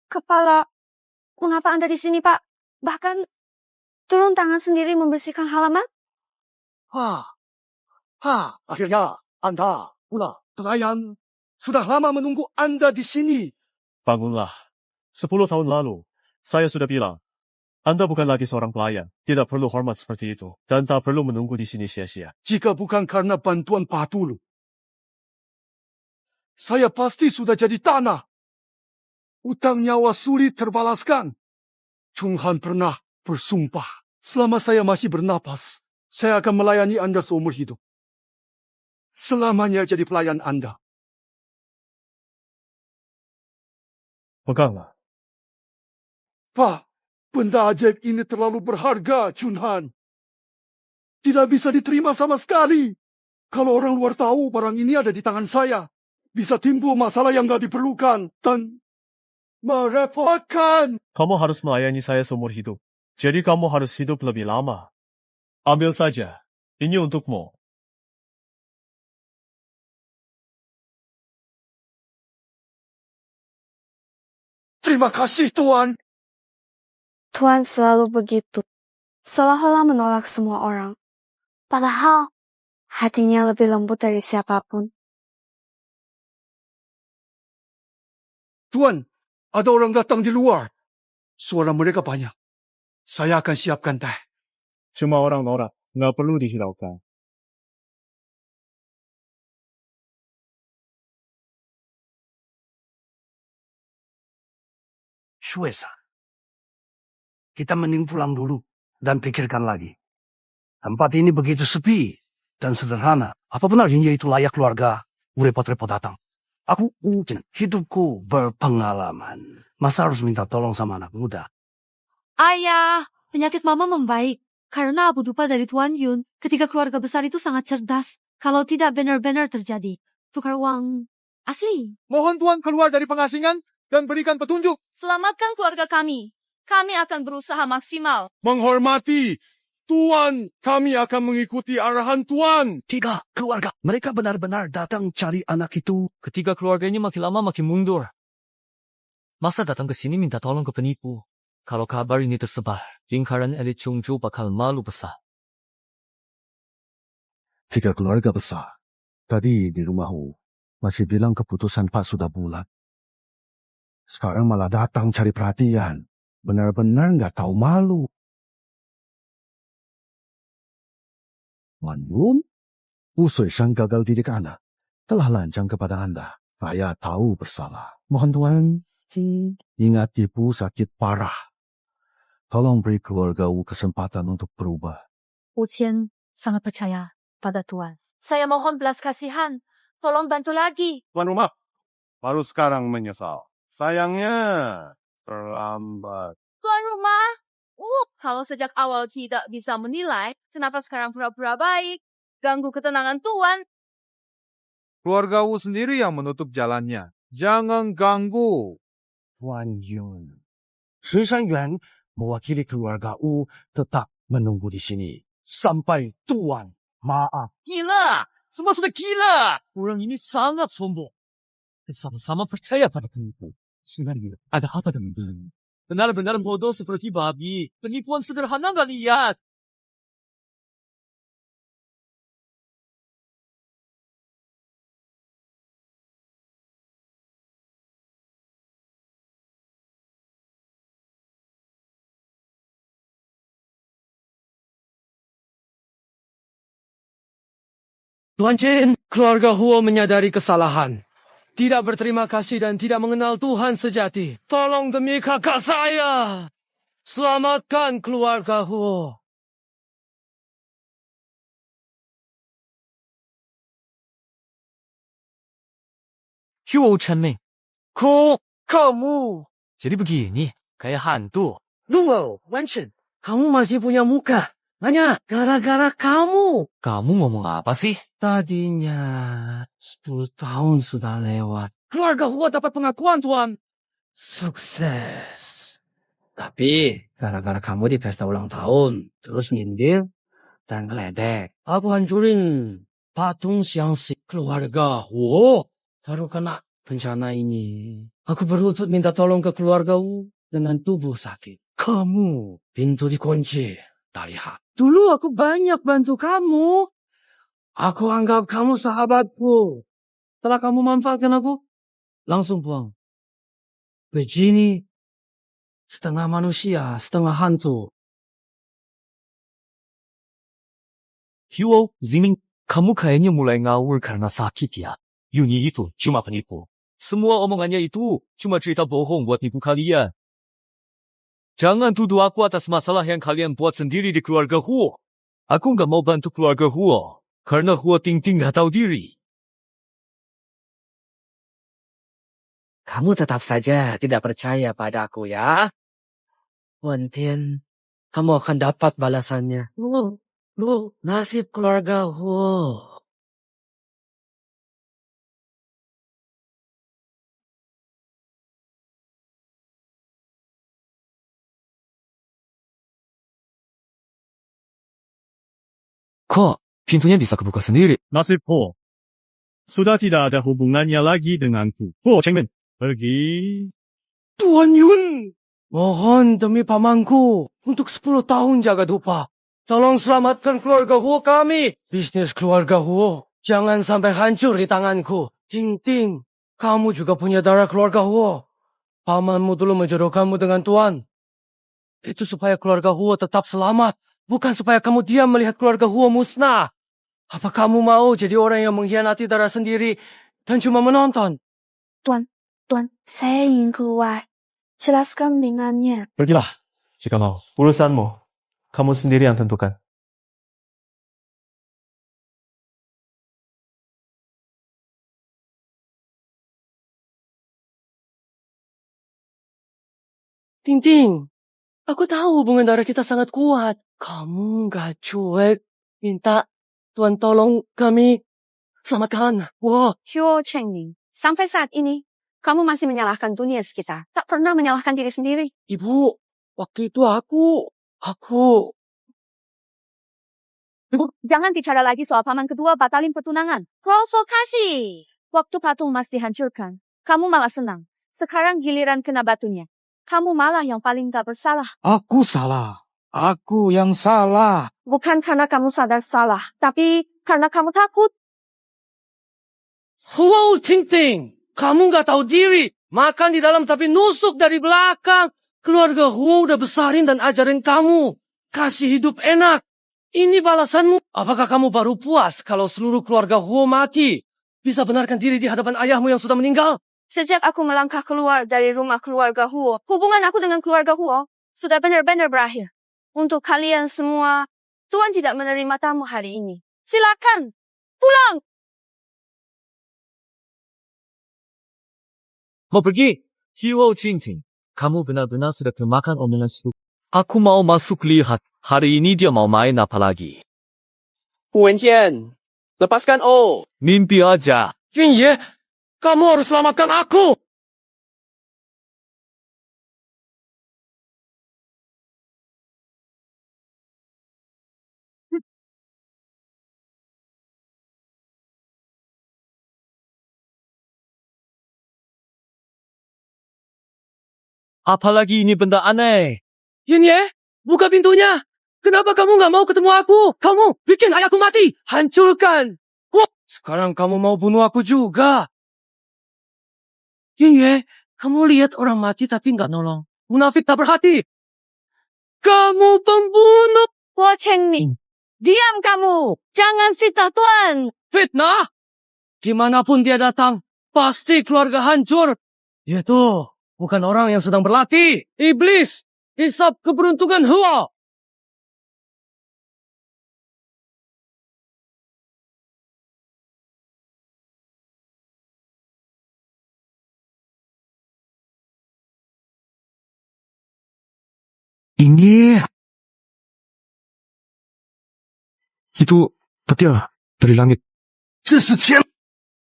Kepala, mengapa Anda di sini, Pak? Bahkan turun tangan sendiri membersihkan halaman. Akhirnya Anda pula pelayan. Sudah lama menunggu Anda di sini. Bangunlah. 10 tahun lalu, saya sudah bilang, Anda bukan lagi seorang pelayan. Tidak perlu hormat seperti itu. Dan tak perlu menunggu di sini sia-sia. Jika bukan karena bantuan Patul, saya pasti sudah jadi tanah. Utang nyawa sulit terbalaskan. Chung Han pernah bersumpah, selama saya masih bernapas, saya akan melayani Anda seumur hidup. Selamanya jadi pelayan Anda. Peganglah. Pak, benda ajaib ini terlalu berharga, Chun Han. Tidak bisa diterima sama sekali. Kalau orang luar tahu barang ini ada di tangan saya, bisa timbul masalah yang gak diperlukan dan merepotkan. Kamu harus melayani saya seumur hidup. Jadi kamu harus hidup lebih lama. Ambil saja. Ini untukmu. Terima kasih, Tuan. Tuan selalu begitu. Seolah-olah menolak semua orang. Padahal hatinya lebih lembut dari siapapun. Tuan, ada orang datang di luar. Suara mereka banyak. Saya akan siapkan teh. Cuma orang norak. Nggak perlu dihiraukan. Shuesa. Kita mending pulang dulu dan pikirkan lagi. Tempat ini begitu sepi dan sederhana. Apa benar Yunye itu layak keluarga repot-repot datang? Aku hidupku berpengalaman. Masa harus minta tolong sama anak muda? Ayah, penyakit mama membaik. Karena Abu Dupa dari Tuan Yun, ketika keluarga besar itu sangat cerdas. Kalau tidak benar-benar terjadi. Tukar uang asli. Mohon Tuan keluar dari pengasingan dan berikan petunjuk. Selamatkan keluarga kami. Kami akan berusaha maksimal. Menghormati. Tuan, kami akan mengikuti arahan Tuan. Tidak, keluarga. Mereka benar-benar datang cari anak itu. Ketika keluarga ini makin lama makin mundur. Masa datang ke sini minta tolong ke penipu? Kalau kabar ini tersebar, lingkaran elit Chungju bakal malu besar. Tiga keluarga besar. Tadi di rumahku masih bilang keputusan Pak sudah bulat. Sekarang malah datang cari perhatian. Benar-benar nggak tahu malu. Wan Yun, Wu Suishan gagal didik anak. Telah lancang kepada Anda. Saya tahu bersalah. Mohon Tuan, ingat ibu sakit parah. Tolong beri keluarga Wu kesempatan untuk berubah. Wu Qian sangat percaya pada Tuan. Saya mohon belas kasihan. Tolong bantu lagi. Tuan rumah, baru sekarang menyesal. Sayangnya, terlambat. Tuan rumah, kalau sejak awal tidak bisa menilai, kenapa sekarang pura-pura baik? Ganggu ketenangan Tuan. Keluarga Wu sendiri yang menutup jalannya. Jangan ganggu. Tuan Yun. Suishan Yuan mewakili keluarga Wu tetap menunggu di sini. Sampai Tuan maaf. Gila! Semua sudah gila! Orang ini sangat sombong. Sama-sama percaya pada penipu. Sebenarnya ada apa dengan ini? Benar-benar bodoh seperti babi. Penipuan sederhana nggak lihat. Tuan Chen, keluarga Huo menyadari kesalahan. Tidak berterima kasih dan tidak mengenal Tuhan sejati. Tolong demi kakak saya. Selamatkan keluarga Huo. Huo Chenming. Kamu. Jadi begini, kayak hantu. Tunggu, Wan Chen. Kamu masih punya muka. Hanya gara-gara kamu. Kamu ngomong apa sih? Tadinya 10 tahun sudah lewat. Keluarga Huo dapat pengakuan, Tuan. Sukses. Tapi gara-gara kamu di pesta ulang tahun, terus nyindir dan ngeledek. Aku hancurin patung Xiangxi keluarga Huo. Baru kena bencana ini. Aku berlutut minta tolong ke keluarga Wu dengan tubuh sakit. Kamu, pintu dikunci. Tak lihat. Dulu aku banyak bantu kamu. Aku anggap kamu sahabatku. Setelah kamu manfaatkan aku, langsung pulang. Begini, setengah manusia, setengah hantu. Huo, Ziming, kamu kayaknya mulai ngawur karena sakit ya. Yuni itu cuma penipu. Semua omongannya itu cuma cerita bohong buat nipu kalian. Jangan tuduh aku atas masalah yang kalian buat sendiri di keluarga Huo. Aku nggak mau bantu keluarga Huo, karena Huo Tingting nggak tahu diri. Kamu tetap saja tidak percaya padaku ya. Wan Tian, kamu akan dapat balasannya. Nasib keluarga Huo. Kok pintunya bisa kebuka sendiri? Nasib Ho. Sudah tidak ada hubungannya lagi denganku. Ho Chengmen, pergi. Tuan Yun, mohon demi pamanku untuk 10 tahun jaga dupa. Tolong selamatkan keluarga Huo kami. Bisnis keluarga Huo jangan sampai hancur di tanganku. Ting Ting, kamu juga punya darah keluarga Huo. Pamanmu dulu menjodohkanmu dengan Tuan. Itu supaya keluarga Huo tetap selamat. Bukan supaya kamu diam melihat keluarga Huo musnah. Apa kamu mau jadi orang yang mengkhianati darah sendiri dan cuma menonton? Tuan, saya ingin keluar. Jelaskan dengannya. Pergilah, jika mau. Urusanmu, kamu sendiri yang tentukan. Ting Ting, aku tahu hubungan darah kita sangat kuat. Kamu gak cuek minta Tuan tolong kami selamatkan. Wah, Huo Chengning, sampai saat ini, kamu masih menyalahkan dunia sekitar. Tak pernah menyalahkan diri sendiri. Ibu, waktu itu aku... Jangan bicara lagi soal paman kedua batalin pertunangan. Provokasi. Waktu patung emas dihancurkan, kamu malah senang. Sekarang giliran kena batunya. Kamu malah yang paling tak bersalah. Aku salah. Aku yang salah. Bukan karena kamu sadar salah, tapi karena kamu takut. Wow, Ting Ting, kamu gak tahu diri. Makan di dalam tapi nusuk dari belakang. Keluarga Huo udah besarin dan ajarin kamu. Kasih hidup enak. Ini balasanmu. Apakah kamu baru puas kalau seluruh keluarga Huo mati? Bisa benarkan diri di hadapan ayahmu yang sudah meninggal? Sejak aku melangkah keluar dari rumah keluarga Huo, hubungan aku dengan keluarga Huo sudah benar-benar berakhir. Untuk kalian semua, Tuan tidak menerima tamu hari ini. Silakan, pulang! Mau pergi? Huo Tingting, kamu benar-benar sudah termakan omongan suku. Aku mau masuk lihat. Hari ini dia mau main apa lagi? Wenjian, lepaskan O. Mimpi aja. Yunye, kamu harus selamatkan aku. Apalagi ini benda aneh. Yunye, buka pintunya. Kenapa kamu gak mau ketemu aku? Kamu bikin ayahku mati. Hancurkan. Wah, sekarang kamu mau bunuh aku juga. Yunye, kamu lihat orang mati tapi gak nolong. Munafik tak berhati. Kamu pembunuh. Huo Chengning, diam kamu. Jangan fitnah Tuan. Fitnah? Dimanapun dia datang, pasti keluarga hancur. Itu bukan orang yang sedang berlatih. Iblis, hisap keberuntungan Huo. Ini itu petir dari langit.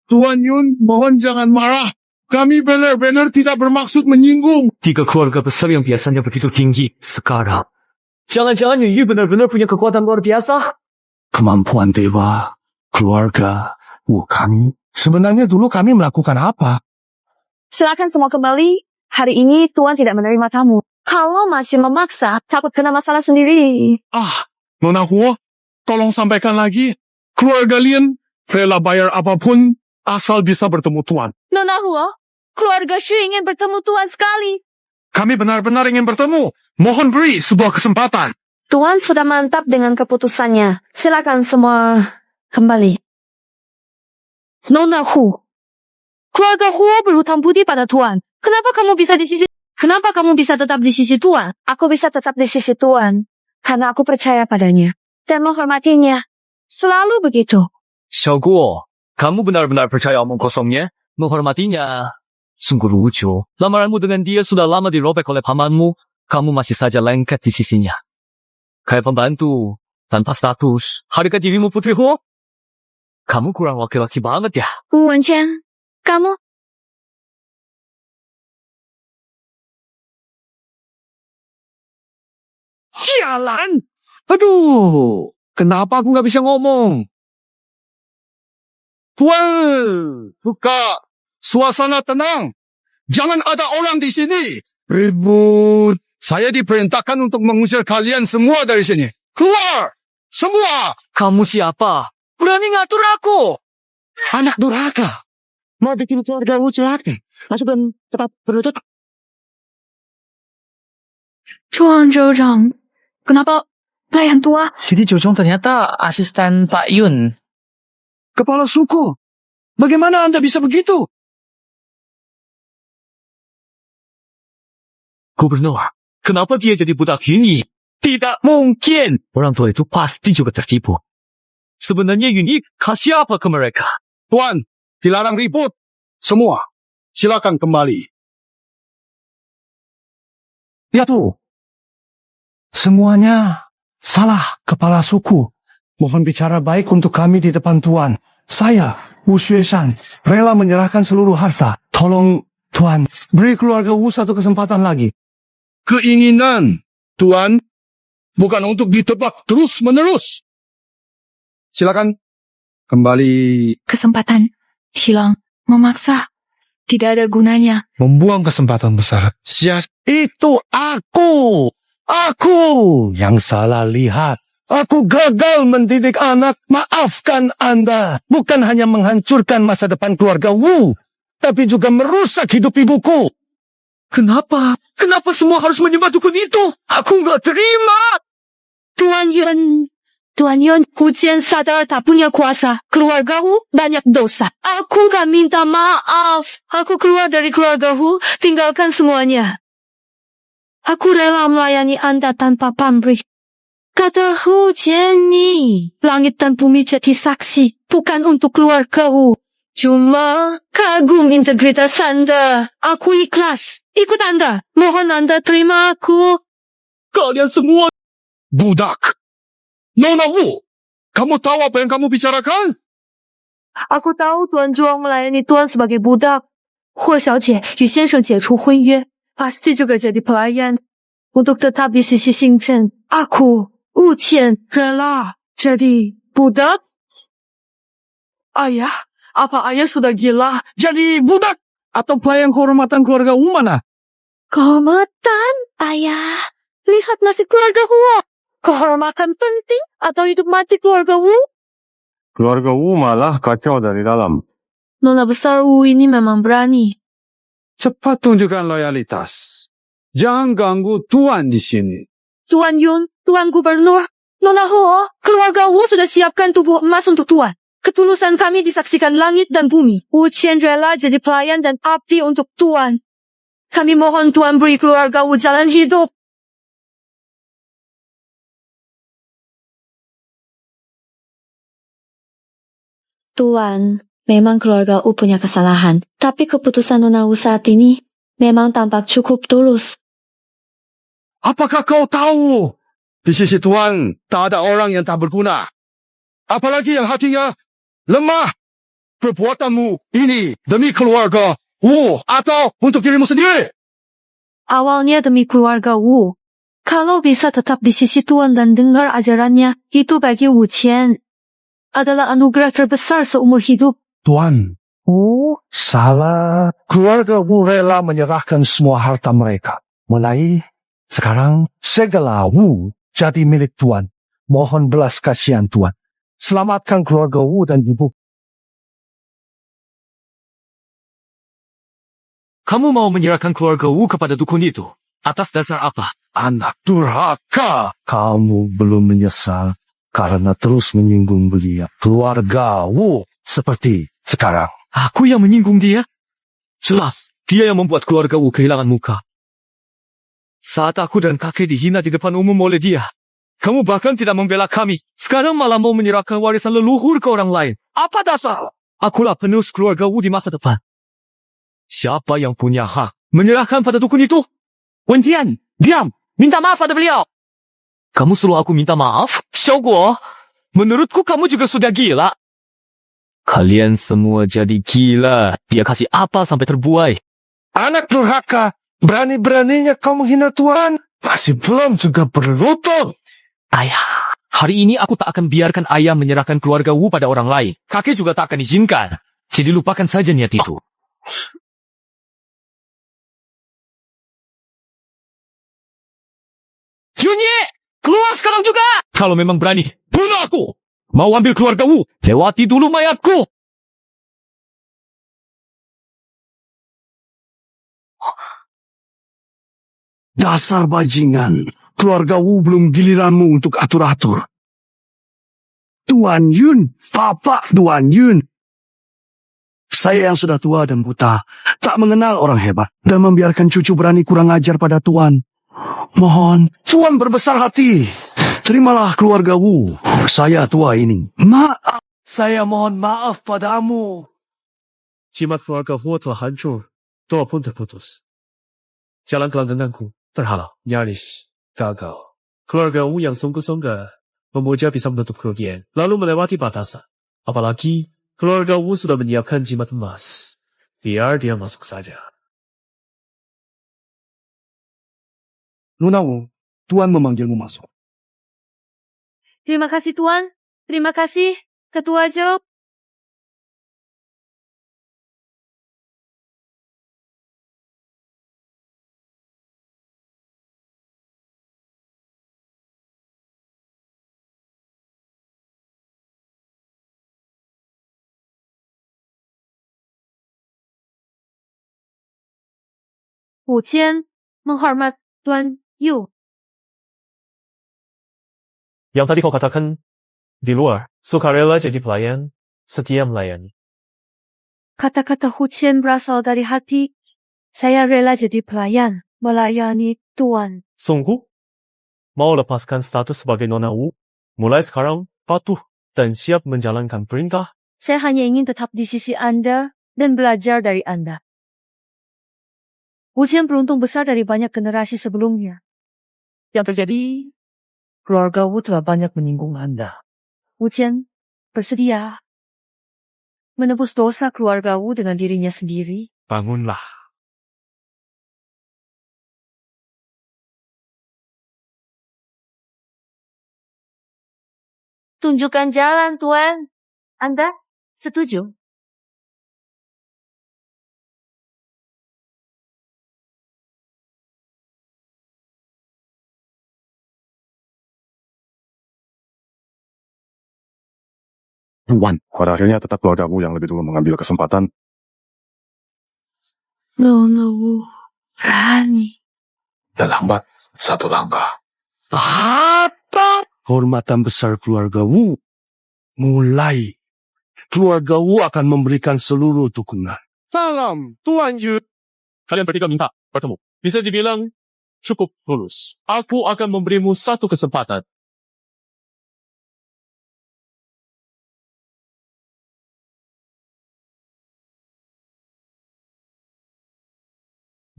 Tuan Yun, mohon jangan marah. Kami benar-benar tidak bermaksud menyinggung. 3 keluarga besar yang biasanya begitu tinggi sekarang. Jangan-jangan Yu benar-benar punya kekuatan luar biasa? Kemampuan dewa, keluarga, kami. Sebenarnya dulu kami melakukan apa? Silakan semua kembali. Hari ini Tuan tidak menerima tamu. Kalau masih memaksa, takut kena masalah sendiri. Nona Huo, tolong sampaikan lagi. Keluarga Lien rela bayar apapun asal bisa bertemu Tuan. Nona Huo, keluarga Shu ingin bertemu Tuan sekali. Kami benar-benar ingin bertemu. Mohon beri sebuah kesempatan. Tuan sudah mantap dengan keputusannya. Silakan semua kembali. Nona Hu, keluarga Huo berhutang budi pada Tuan. Kenapa kamu bisa tetap di sisi Tuan? Aku bisa tetap di sisi Tuan karena aku percaya padanya dan menghormatinya. Selalu begitu. Xiaoguo, kamu benar-benar percaya omong kosongnya? Menghormatinya. Sungguh lucu. Lamaranmu dengan dia sudah lama dirobek oleh pamanmu. Kamu masih saja lengket di sisinya. Kayak pembantu, tanpa status. Harga dirimu Putri Huo? Kamu kurang laki-laki banget ya. Wu Wenqian, kamu? Sialan! Aduh, kenapa aku nggak bisa ngomong? Tuan, buka suasana tenang. Jangan ada orang di sini. Ribut. Saya diperintahkan untuk mengusir kalian semua dari sini. Keluar! Semua! Kamu siapa? Berani ngatur aku! Anak durhaka. Mau bikin keluarga celaka. Masuk dan tetap berlutut. Chuang Zhouchang, kenapa pelayan tua? Sidi Zhouchang ternyata asisten Pak Yun. Kepala suku. Bagaimana Anda bisa begitu? Gubernur, kenapa dia jadi budak Yunyi? Tidak mungkin. Orang tua itu pasti juga tertipu. Sebenarnya Yunyi kasih apa ke mereka? Tuan, dilarang ribut. Semua, silakan kembali. Ya tuh. Semuanya salah kepala suku. Mohon bicara baik untuk kami di depan Tuan. Saya, Wu Xueshan, rela menyerahkan seluruh harta. Tolong, Tuan, beri keluarga Wu satu kesempatan lagi. Keinginan, Tuan, bukan untuk ditebak terus-menerus. Silakan kembali. Kesempatan hilang, memaksa. Tidak ada gunanya. Membuang kesempatan besar. Itu aku. Aku yang salah lihat. Aku gagal mendidik anak. Maafkan Anda. Bukan hanya menghancurkan masa depan keluarga Wu, tapi juga merusak hidup ibuku. Kenapa? Kenapa semua harus menyembah dukun itu? Aku nggak terima. Tuan Yun, Hujian sadar tak punya kuasa. Keluarga Hu banyak dosa. Aku gak minta maaf. Aku keluar dari keluarga Hu, tinggalkan semuanya. Aku rela melayani Anda tanpa pamrih. Kata Hujian ni, langit dan bumi jadi saksi, bukan untuk keluarga Hu. Cuma kagum integritas Anda. Aku ikhlas. Ikut Anda. Mohon Anda terima aku. Kalian semua budak. Nona Wu, kamu tahu apa yang kamu bicarakan? Aku tahu Tuan Zhuang melayani Tuan sebagai budak. Huo Xiaojie与先生解除婚约, pasti juga jadi pelayan untuk tetap di sisi Xingzhen. Aku, Wu Qian, rela jadi budak. Ayah, apa ayah sudah gila? Jadi budak atau pelayan kehormatan keluarga Wu mana? Kehormatan, ayah. Lihat nasib keluarga Huo. Kehormatan penting atau hidup mati keluarga Wu? Keluarga Wu malah kacau dari dalam. Nona besar Wu ini memang berani. Cepat tunjukkan loyalitas. Jangan ganggu Tuan di sini. Tuan Yun, Tuan Gubernur, Nona Huo, keluarga Wu sudah siapkan tubuh emas untuk Tuan. Ketulusan kami disaksikan langit dan bumi. Wu Qian rela jadi pelayan dan abdi untuk Tuan. Kami mohon Tuan beri keluarga Wu jalan hidup. Tuan, memang keluarga Wu punya kesalahan. Tapi keputusan Nona Wu saat ini memang tampak cukup tulus. Apakah kau tahu? Di sisi Tuan, tak ada orang yang tak berguna. Apalagi yang hatinya lemah. Perbuatanmu ini demi keluarga Wu atau untuk dirimu sendiri? Awalnya demi keluarga Wu. Kalau bisa tetap di sisi Tuan dan dengar ajarannya, itu bagi Wu Qian adalah anugerah terbesar seumur hidup. Tuan, salah. Keluarga Wu rela menyerahkan semua harta mereka. Mulai Sekarang segala Wu jadi milik Tuan. Mohon belas kasihan Tuan. Selamatkan keluarga Wu dan ibu. Kamu mau menyerahkan keluarga Wu kepada dukun itu? Atas dasar apa? Anak durhaka. Kamu belum menyesal karena terus menyinggung beliau. Keluarga Wu seperti sekarang. Aku yang menyinggung dia? Jelas, dia yang membuat keluarga Wu kehilangan muka. Saat aku dan kakek dihina di depan umum oleh dia, kamu bahkan tidak membela kami. Sekarang malah mau menyerahkan warisan leluhur ke orang lain. Apa dasar? Akulah penerus keluarga Wu di masa depan. Siapa yang punya hak menyerahkan pada dukun itu? Wendian, diam! Minta maaf pada beliau! Kamu suruh aku minta maaf? Xiaoguo, menurutku kamu juga sudah gila. Kalian semua jadi gila. Dia kasih apa sampai terbuai? Anak durhaka, berani-beraninya kau menghina Tuan. Masih belum juga berlutut. Ayah, hari ini aku tak akan biarkan ayah menyerahkan keluarga Wu pada orang lain. Kakek juga tak akan izinkan. Jadi lupakan saja niat itu. Yunye, keluar sekarang juga! Kalau memang berani, bunuh aku! Mau ambil keluarga Wu, lewati dulu mayatku! Dasar bajingan, keluarga Wu belum giliranmu untuk atur-atur. Tuan Yun, Papa Tuan Yun. Saya yang sudah tua dan buta, tak mengenal orang hebat, dan membiarkan cucu berani kurang ajar pada Tuan. Mohon, Tuan berbesar hati. Terimalah keluarga Wu. Saya tua ini. Maaf. Saya mohon maaf padamu. Jimat keluarga Hu telah hancur. Doa pun terputus. Jalan kelantanganku terhalau. Nyaris gagal. Keluarga Wu yang sungguh-sungguh memuja bisa menutup kerugian, lalu melewati batasan. Apalagi keluarga Wu sudah menyiapkan jimat emas. Biar dia masuk saja. Nona Wu, Tuan memanggilmu masuk. Terima kasih, Tuan. Terima kasih, Ketua Job. Wu Qian menghormat Tuan Yu. Yang tadi kau katakan di luar, sukarela jadi pelayan, setia melayani. Kata-kata Hu Qian berasal dari hati. Saya rela jadi pelayan, melayani Tuan. Sungguh? Mau lepaskan status sebagai Nona Wu? Mulai sekarang patuh dan siap menjalankan perintah? Saya hanya ingin tetap di sisi Anda dan belajar dari Anda. Wu Qian beruntung besar dari banyak generasi sebelumnya. Yang terjadi, keluarga Wu telah banyak menyinggung Anda. Wu Qian bersedia menebus dosa keluarga Wu dengan dirinya sendiri. Bangunlah. Tunjukkan jalan, Tuan. Anda setuju? Tuan, pada akhirnya tetap keluargamu yang lebih dulu mengambil kesempatan. Nona Wu berani. Dan lambat, satu langkah. Apa? Hormatan besar keluarga Wu. Mulai. Keluarga Wu akan memberikan seluruh dukungan. Salam, Tuan Yu. Kalian bertiga minta bertemu. Bisa dibilang cukup lulus. Aku akan memberimu satu kesempatan.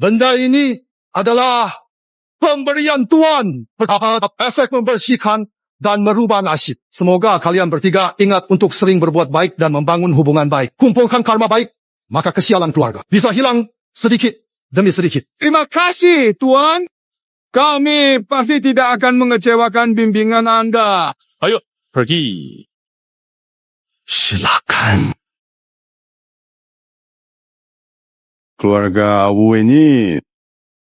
Benda ini adalah pemberian Tuan terhadap efek membersihkan dan merubah nasib. Semoga kalian bertiga ingat untuk sering berbuat baik dan membangun hubungan baik. Kumpulkan karma baik, maka kesialan keluarga bisa hilang sedikit demi sedikit. Terima kasih, Tuan. Kami pasti tidak akan mengecewakan bimbingan Anda. Ayo, pergi. Silakan. Keluarga Wu ini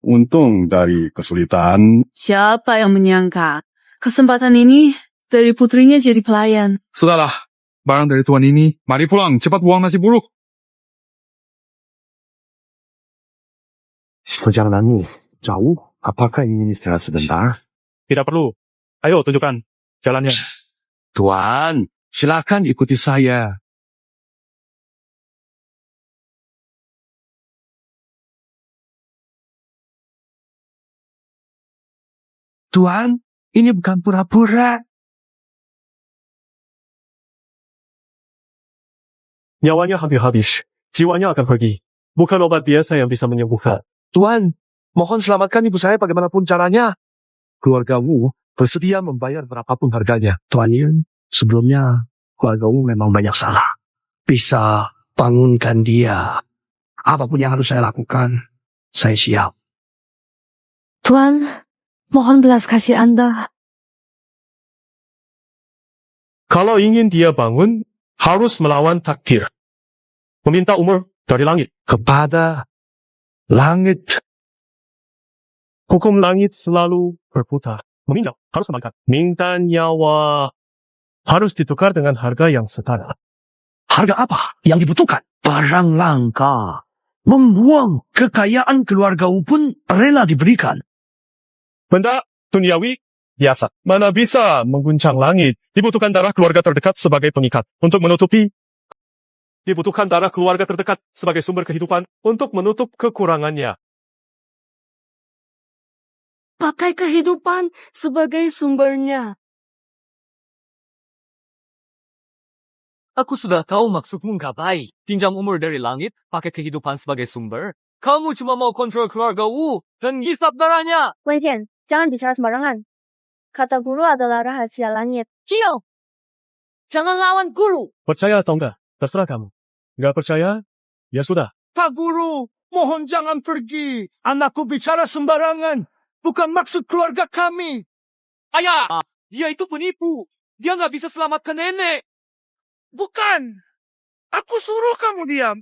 Untung dari kesulitan. Siapa yang menyangka kesempatan ini dari putrinya jadi pelayan? Sudahlah, barang dari tuan ini. Mari pulang, cepat buang nasi buruk. Jangan nangis. Jauh? Apakah ingin istirahat sebentar? Tidak perlu. Ayo, tunjukkan jalannya. Tuan, silakan ikuti saya. Tuan, ini bukan pura-pura. Nyawanya hampir habis. Jiwanya akan pergi. Bukan obat biasa yang bisa menyembuhkan. Tuan, mohon selamatkan ibu saya bagaimanapun caranya. Keluarga Wu bersedia membayar berapapun harganya. Tuan Yun, sebelumnya keluarga Wu memang banyak salah. Bisa bangunkan dia. Apapun yang harus saya lakukan, saya siap. Tuan, mohon belas kasih Anda. Kalau ingin dia bangun, harus melawan takdir. Meminta umur dari langit. Kepada langit. Hukum langit selalu berputar. Meminjam harus kembalikan. Minta nyawa harus ditukar dengan harga yang setara. Harga apa yang dibutuhkan? Barang langka. Membuang kekayaan keluarga Wu pun rela diberikan. Benda duniawi biasa. Mana bisa mengguncang langit. Dibutuhkan darah keluarga terdekat sebagai pengikat. Untuk menutupi. Dibutuhkan darah keluarga terdekat sebagai sumber kehidupan. Untuk menutup kekurangannya. Pakai kehidupan sebagai sumbernya. Aku sudah tahu maksudmu nggak baik. Pinjam umur dari langit, pakai kehidupan sebagai sumber. Kamu cuma mau kontrol keluarga Wu dan gisap darahnya. Wei-Tian, jangan bicara sembarangan. Kata guru adalah rahasia langit. Cio, jangan lawan guru. Percaya atau enggak? Terserah kamu. Enggak percaya? Ya sudah. Pak Guru, mohon jangan pergi. Anakku bicara sembarangan. Bukan maksud keluarga kami. Ayah, dia itu penipu. Dia nggak bisa selamatkan nenek. Bukan. Aku suruh kamu diam.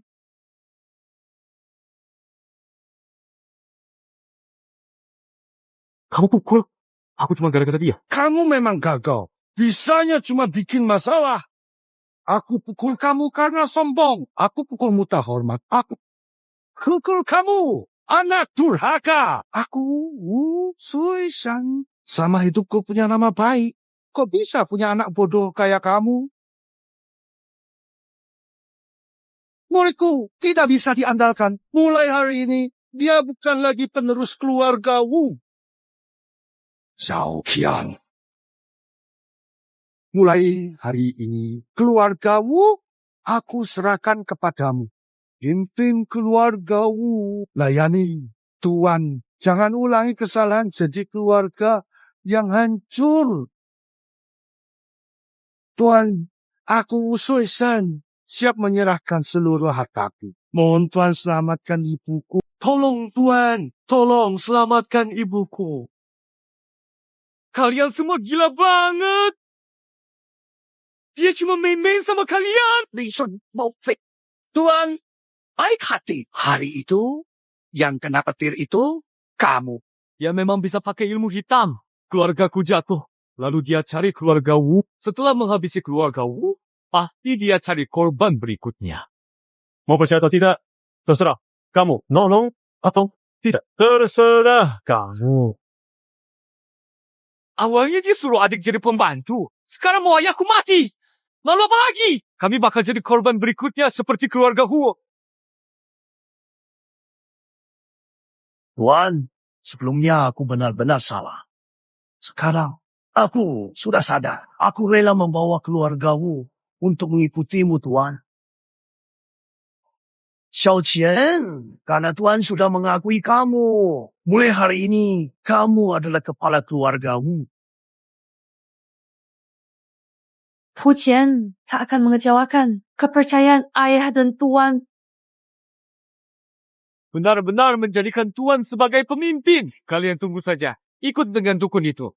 Kamu pukul. Aku cuma gara-gara dia. Kamu memang gagal. Bisanya cuma bikin masalah. Aku pukul kamu karena sombong. Aku pukulmu tak hormat. Aku pukul kamu. Anak durhaka. Aku Wu Sui-san. Sama hidupku punya nama baik. Kok bisa punya anak bodoh kayak kamu? Muridku tidak bisa diandalkan. Mulai hari ini, dia bukan lagi penerus keluarga Wu. Zhao Qian. Mulai hari ini, keluarga Wu, aku serahkan kepadamu. Pimpin keluarga Wu. Layani, Tuan. Jangan ulangi kesalahan jadi keluarga yang hancur. Tuan, aku Wu Sui-san. Siap menyerahkan seluruh hartaku. Mohon Tuan selamatkan ibuku. Tolong Tuan, tolong selamatkan ibuku. Kalian semua gila banget. Dia cuma main-main sama kalian. Listen, Mofik. Tuan, baik hati. Hari itu, yang kena petir itu, kamu. Dia memang bisa pakai ilmu hitam. Keluargaku jatuh. Lalu dia cari keluarga Wu. Setelah menghabisi keluarga Wu, pasti dia cari korban berikutnya. Mau percaya atau tidak? Terserah. Kamu nolong atau tidak? Terserah kamu. Awalnya dia suruh adik jadi pembantu. Sekarang mau ayahku mati. Lalu apa lagi? Kami bakal jadi korban berikutnya seperti keluarga Huo. Tuan, sebelumnya aku benar-benar salah. Sekarang, aku sudah sadar. Aku rela membawa keluarga Wu untuk mengikutimu, Tuan. Xiao Qian, karena Tuan sudah mengakui kamu. Mulai hari ini, kamu adalah kepala keluarga Wu. Fu Qian tak akan mengecewakan kepercayaan ayah dan tuan. Benar-benar menjadikan Tuan sebagai pemimpin. Kalian tunggu saja. Ikut dengan dukun itu.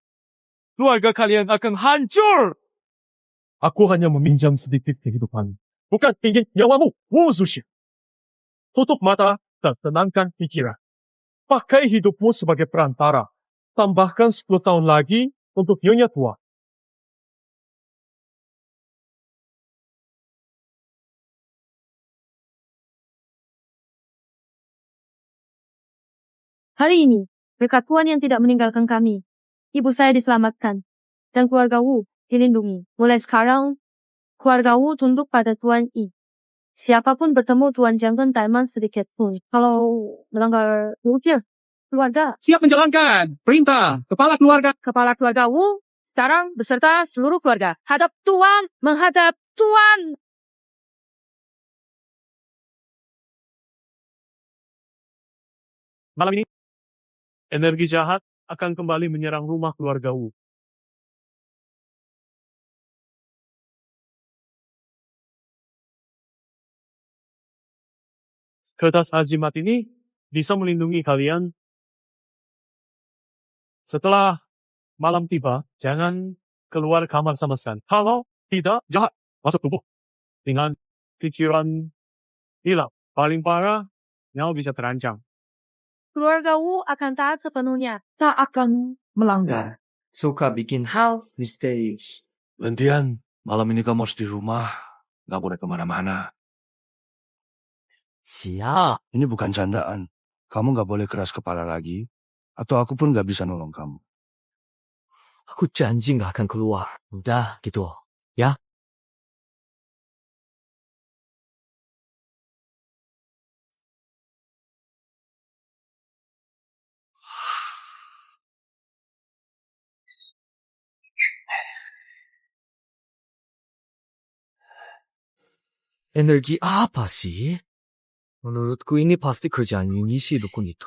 Keluarga kalian akan hancur. Aku hanya meminjam sedikit kehidupan. Bukan ingin nyawamu, Wu Zushi. Tutup mata dan tenangkan pikiran. Pakai hidupmu sebagai perantara. Tambahkan 10 tahun lagi untuk Nyonya Tua. Hari ini, berkat Tuan yang tidak meninggalkan kami, ibu saya diselamatkan, dan keluarga Wu dilindungi. Mulai sekarang, keluarga Wu tunduk pada Tuan I. Siapapun bertemu Tuan jangan taiman sedikit pun. Kalau melanggar ukir, keluarga. Siap menjalankan perintah kepala keluarga. Kepala keluarga Wu sekarang beserta seluruh keluarga. Hadap Tuan, menghadap Tuan. Malam ini, energi jahat akan kembali menyerang rumah keluarga Wu. Kertas azimat ini bisa melindungi kalian. Setelah malam tiba, jangan keluar kamar sama sekali. Kalau tidak, jahat masuk tubuh. Dengan pikiran hilang. Paling parah, nyawa bisa terancam. Keluarga Wu akan taat sepenuhnya. Tak akan melanggar. Suka bikin hal misterius. Gantian, malam ini kamu harus di rumah. Gak boleh kemana-mana. Siap. Ini bukan candaan. Kamu gak boleh keras kepala lagi. Atau aku pun gak bisa nolong kamu. Aku janji gak akan keluar. Udah gitu. Ya? Energi apa sih? Menurutku ini pasti kerjaan Yunishi dukun itu.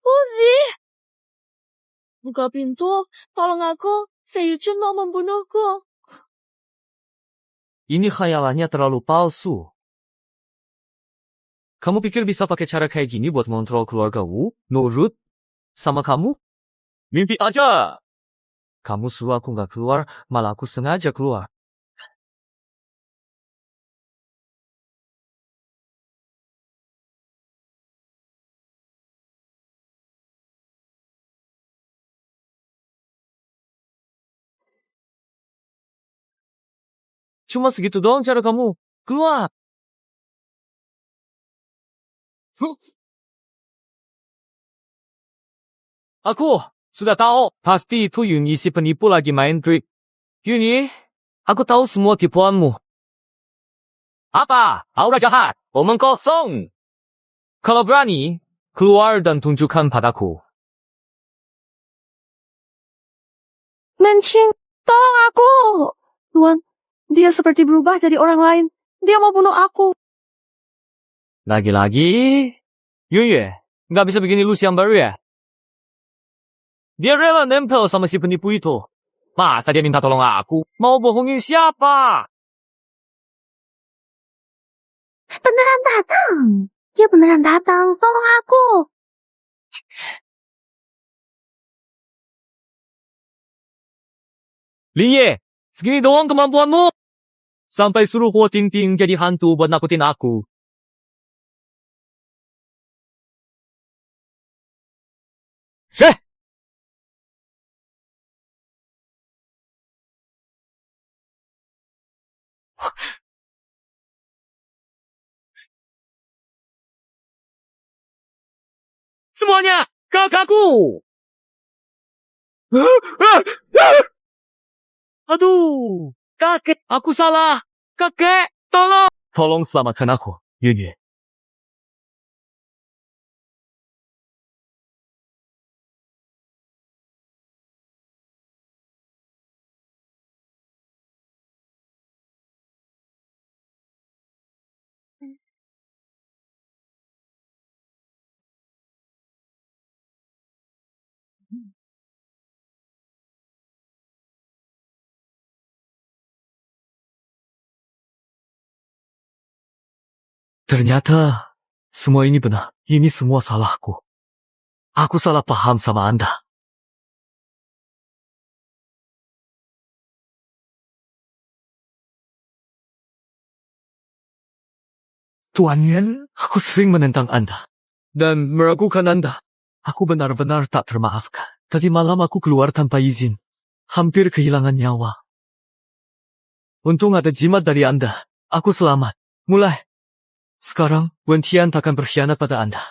Uzi! Buka pintu, tolong aku. Seiyuchun mau membunuhku. Ini khayalannya terlalu palsu. Kamu pikir bisa pakai cara kayak gini buat ngontrol keluarga Wu? Nurut? Sama kamu? Mimpi aja! Kamu suruh aku gak keluar, malah aku sengaja keluar. Cuma segitu doang cara kamu. Keluar! Aku sudah tahu. Pasti itu Yuni si penipu lagi main trik. Yuni, aku tahu semua tipuanmu. Apa? Aura jahat. Omong kosong. Kalau berani, keluar dan tunjukkan padaku. Mencing, tolong aku! Tuan, dia seperti berubah jadi orang lain. Dia mau bunuh aku. Lagi-lagi? Yunye, nggak bisa bikin ilusi yang baru ya? Dia rela nempel sama si penipu itu. Masa dia minta tolong aku? Mau bohongin siapa? Beneran datang. Dia beneran datang. Tolong aku. Liye, segini doang kemampuanmu? Sampai suruh Huo Tingting jadi hantu buat nakutin aku. Syeh! Semuanya, kakakku! Aduh, kakek, aku salah. Kakek, tolong. Tolong selamatkan aku, Yunye. Ternyata semua ini benar. Ini semua salahku. Aku salah paham sama Anda. Tuan Yuan, aku sering menentang Anda dan meragukan Anda. Aku benar-benar tak termaafkan. Tadi malam aku keluar tanpa izin. Hampir kehilangan nyawa. Untung ada jimat dari Anda. Aku selamat. Mulai sekarang, Wen Tian takkan berkhianat pada Anda.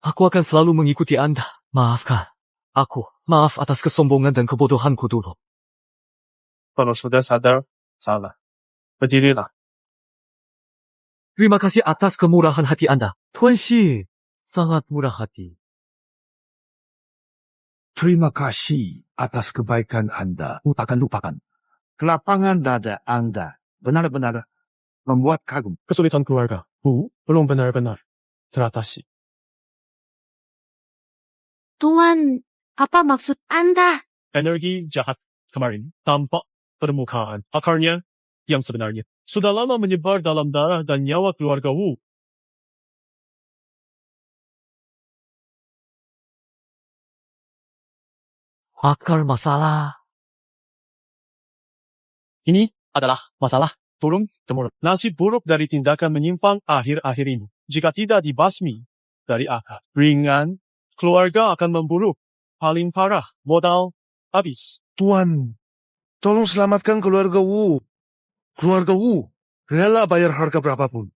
Aku akan selalu mengikuti Anda. Maafkan aku. Maaf atas kesombongan dan kebodohanku dulu. Kalau sudah sadar, salah. Berdirilah. Terima kasih atas kemurahan hati Anda. Tuan Xi, sangat murah hati. Terima kasih atas kebaikan Anda. Takkan lupakan. Kelapangan dada Anda benar-benar membuat kagum. Kesulitan keluarga. Belum benar-benar teratasi. Tuan, apa maksud Anda? Energi jahat kemarin tampak permukaan. Akarnya yang sebenarnya sudah lama menyebar dalam darah dan nyawa keluarga Wu. Akar masalah. Ini adalah masalah turun-temurun. Nasib buruk dari tindakan menyimpang akhir-akhir ini. Jika tidak dibasmi dari akar ringan, keluarga akan memburuk. Paling parah, modal habis. Tuan, tolong selamatkan keluarga Wu. Keluarga Wu rela bayar harga berapapun.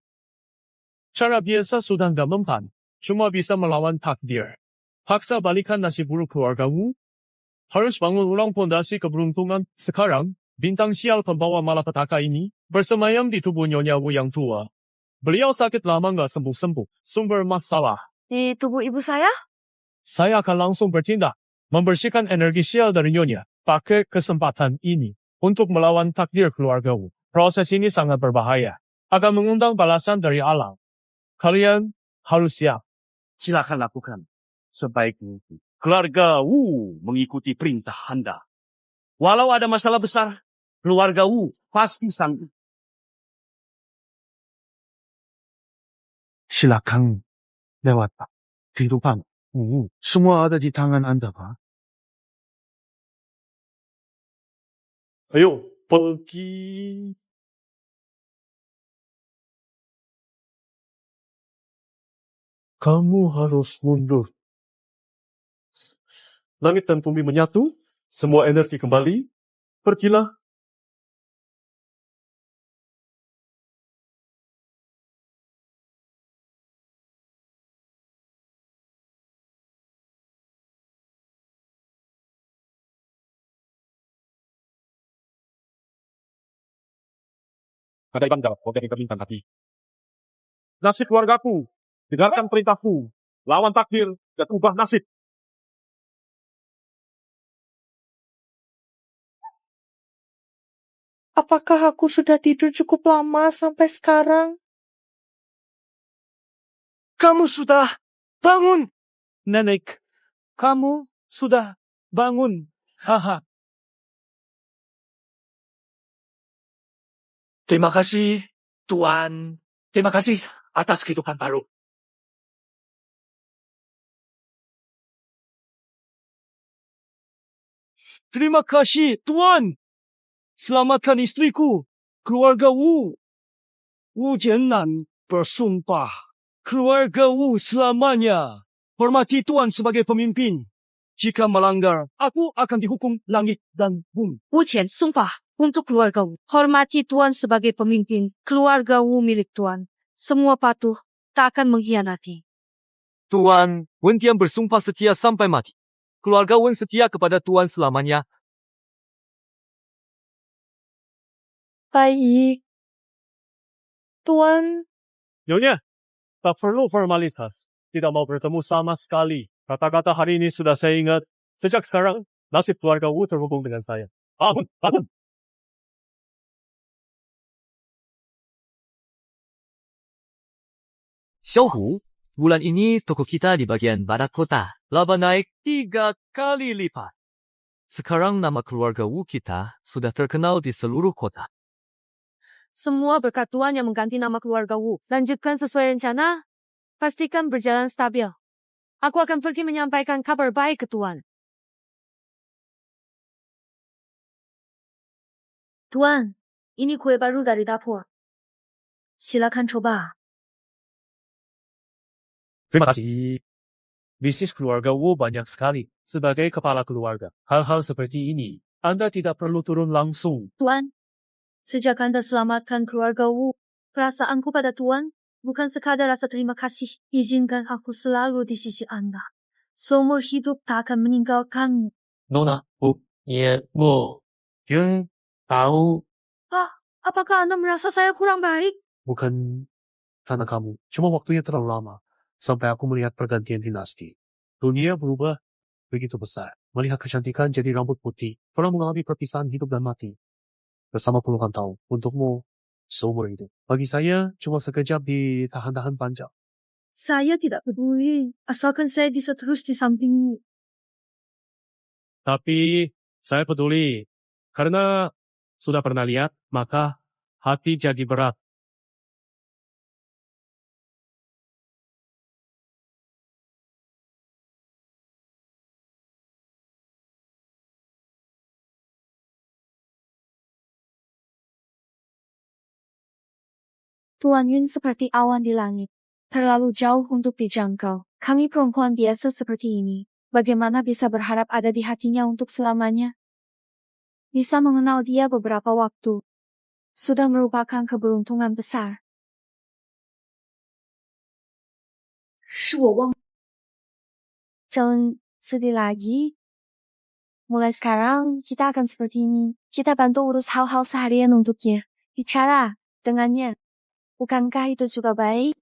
Cara biasa sudah nggak mempan. Cuma bisa melawan takdir. Paksa balikan nasib buruk keluarga Wu. Harus bangun ulang pondasi keberuntungan. Sekarang, bintang sial pembawa malapetaka ini bersemayam di tubuh Nyonya Wu yang tua. Beliau sakit lama nggak sembuh-sembuh. Sumber masalah. Di tubuh ibu saya? Saya akan langsung bertindak. Membersihkan energi sial dari Nyonya. Pakai kesempatan ini untuk melawan takdir keluarga Wu. Proses ini sangat berbahaya. Akan mengundang balasan dari alam. Kalian harus siap. Silakan lakukan sebaik mungkin. Keluarga Wu mengikuti perintah Anda. Walau ada masalah besar, keluarga Wu pasti sanggup. Silakan lewat, Pak. Kehidupan semua ada di tangan Anda, Pak. Ayo, pergi. Kamu harus mundur. Langit dan bumi menyatu, semua energi kembali. Pergilah. Ada Ibanda, oke bintang hati. Nasib keluargaku, dengarkan perintahku, lawan takdir dan ubah nasib. Apakah aku sudah tidur cukup lama sampai sekarang? Kamu sudah bangun, Nenek. Kamu sudah bangun. Haha. Terima kasih, Tuan. Terima kasih atas kehidupan baru. Terima kasih, Tuan. Selamatkan istriku, keluarga Wu. Wu Jiannan bersumpah, keluarga Wu selamanya. Hormati Tuan sebagai pemimpin. Jika melanggar, aku akan dihukum langit dan bumi. Wu Qian sumpah untuk keluarga Wu. Hormati Tuan sebagai pemimpin. Keluarga Wu milik Tuan. Semua patuh, tak akan mengkhianati. Tuan, Wen Tian bersumpah setia sampai mati. Keluarga Wen setia kepada Tuan selamanya. Baik. Tuan, Nyonya, tak perlu formalitas. Tidak mau bertemu sama sekali. Kata-kata hari ini sudah saya ingat. Sejak sekarang, nasib keluarga Wu terhubung dengan saya. Bangun, bangun. Xiao Hu, Bulan ini toko kita di bagian barat kota. Laba naik 3 kali lipat. Sekarang nama keluarga Wu kita sudah terkenal di seluruh kota. Semua berkat Tuan yang mengganti nama keluarga Wu. Lanjutkan sesuai rencana. Pastikan berjalan stabil. Aku akan pergi menyampaikan kabar baik ke Tuan. Tuan, ini kue baru dari dapur. Silakan coba. Terima kasih. Bisnis keluarga Wu banyak sekali. Sebagai kepala keluarga, hal-hal seperti ini, Anda tidak perlu turun langsung. Tuan, sejak Anda selamatkan keluarga Wu, perasaanku pada Tuan bukan sekadar rasa terima kasih. Izinkan aku selalu di sisi Anda. Seumur hidup tak akan meninggalkanmu. Nona, Bu, Yun, tahu, Apakah Anda merasa saya kurang baik? Bukan karena kamu. Cuma waktunya terlalu lama. Sampai aku melihat pergantian dinasti. Dunia berubah begitu besar. Melihat kecantikan jadi rambut putih. Pernah mengalami perpisahan hidup dan mati. Bersama puluhan tahun. Untukmu, seumur hidup. Bagi saya, cuma sekejap di tahan-tahan panjang. Saya tidak peduli. Asalkan saya bisa terus di sampingmu. Tapi, saya peduli. Karena sudah pernah lihat, maka hati jadi berat. Tuan Yun seperti awan di langit. Terlalu jauh untuk dijangkau. Kami perempuan biasa seperti ini. Bagaimana bisa berharap ada di hatinya untuk selamanya? Bisa mengenal dia beberapa waktu. Sudah merupakan keberuntungan besar. Jangan sedih lagi. Mulai sekarang, kita akan seperti ini. Kita bantu urus hal-hal seharian untuknya. Bicara dengannya. Bukankah itu juga baik?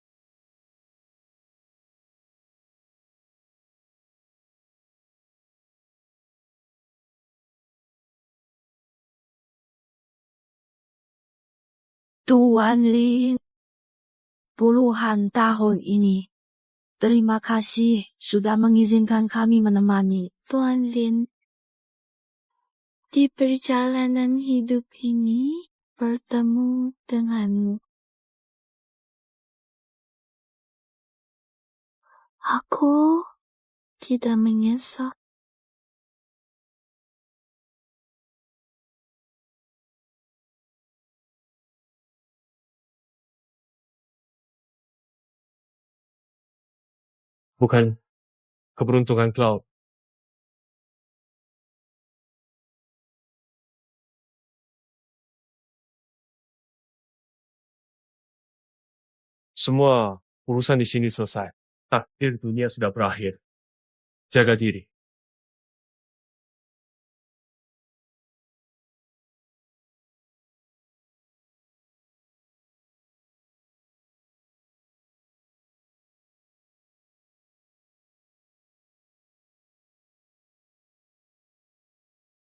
Tuan Lin, puluhan tahun ini, terima kasih sudah mengizinkan kami menemani. Tuan Lin, di perjalanan hidup ini bertemu denganmu. Aku tidak menyesal. Bukan keberuntungan Cloud. Semua urusan di sini selesai. Takdir dunia sudah berakhir. Jaga diri.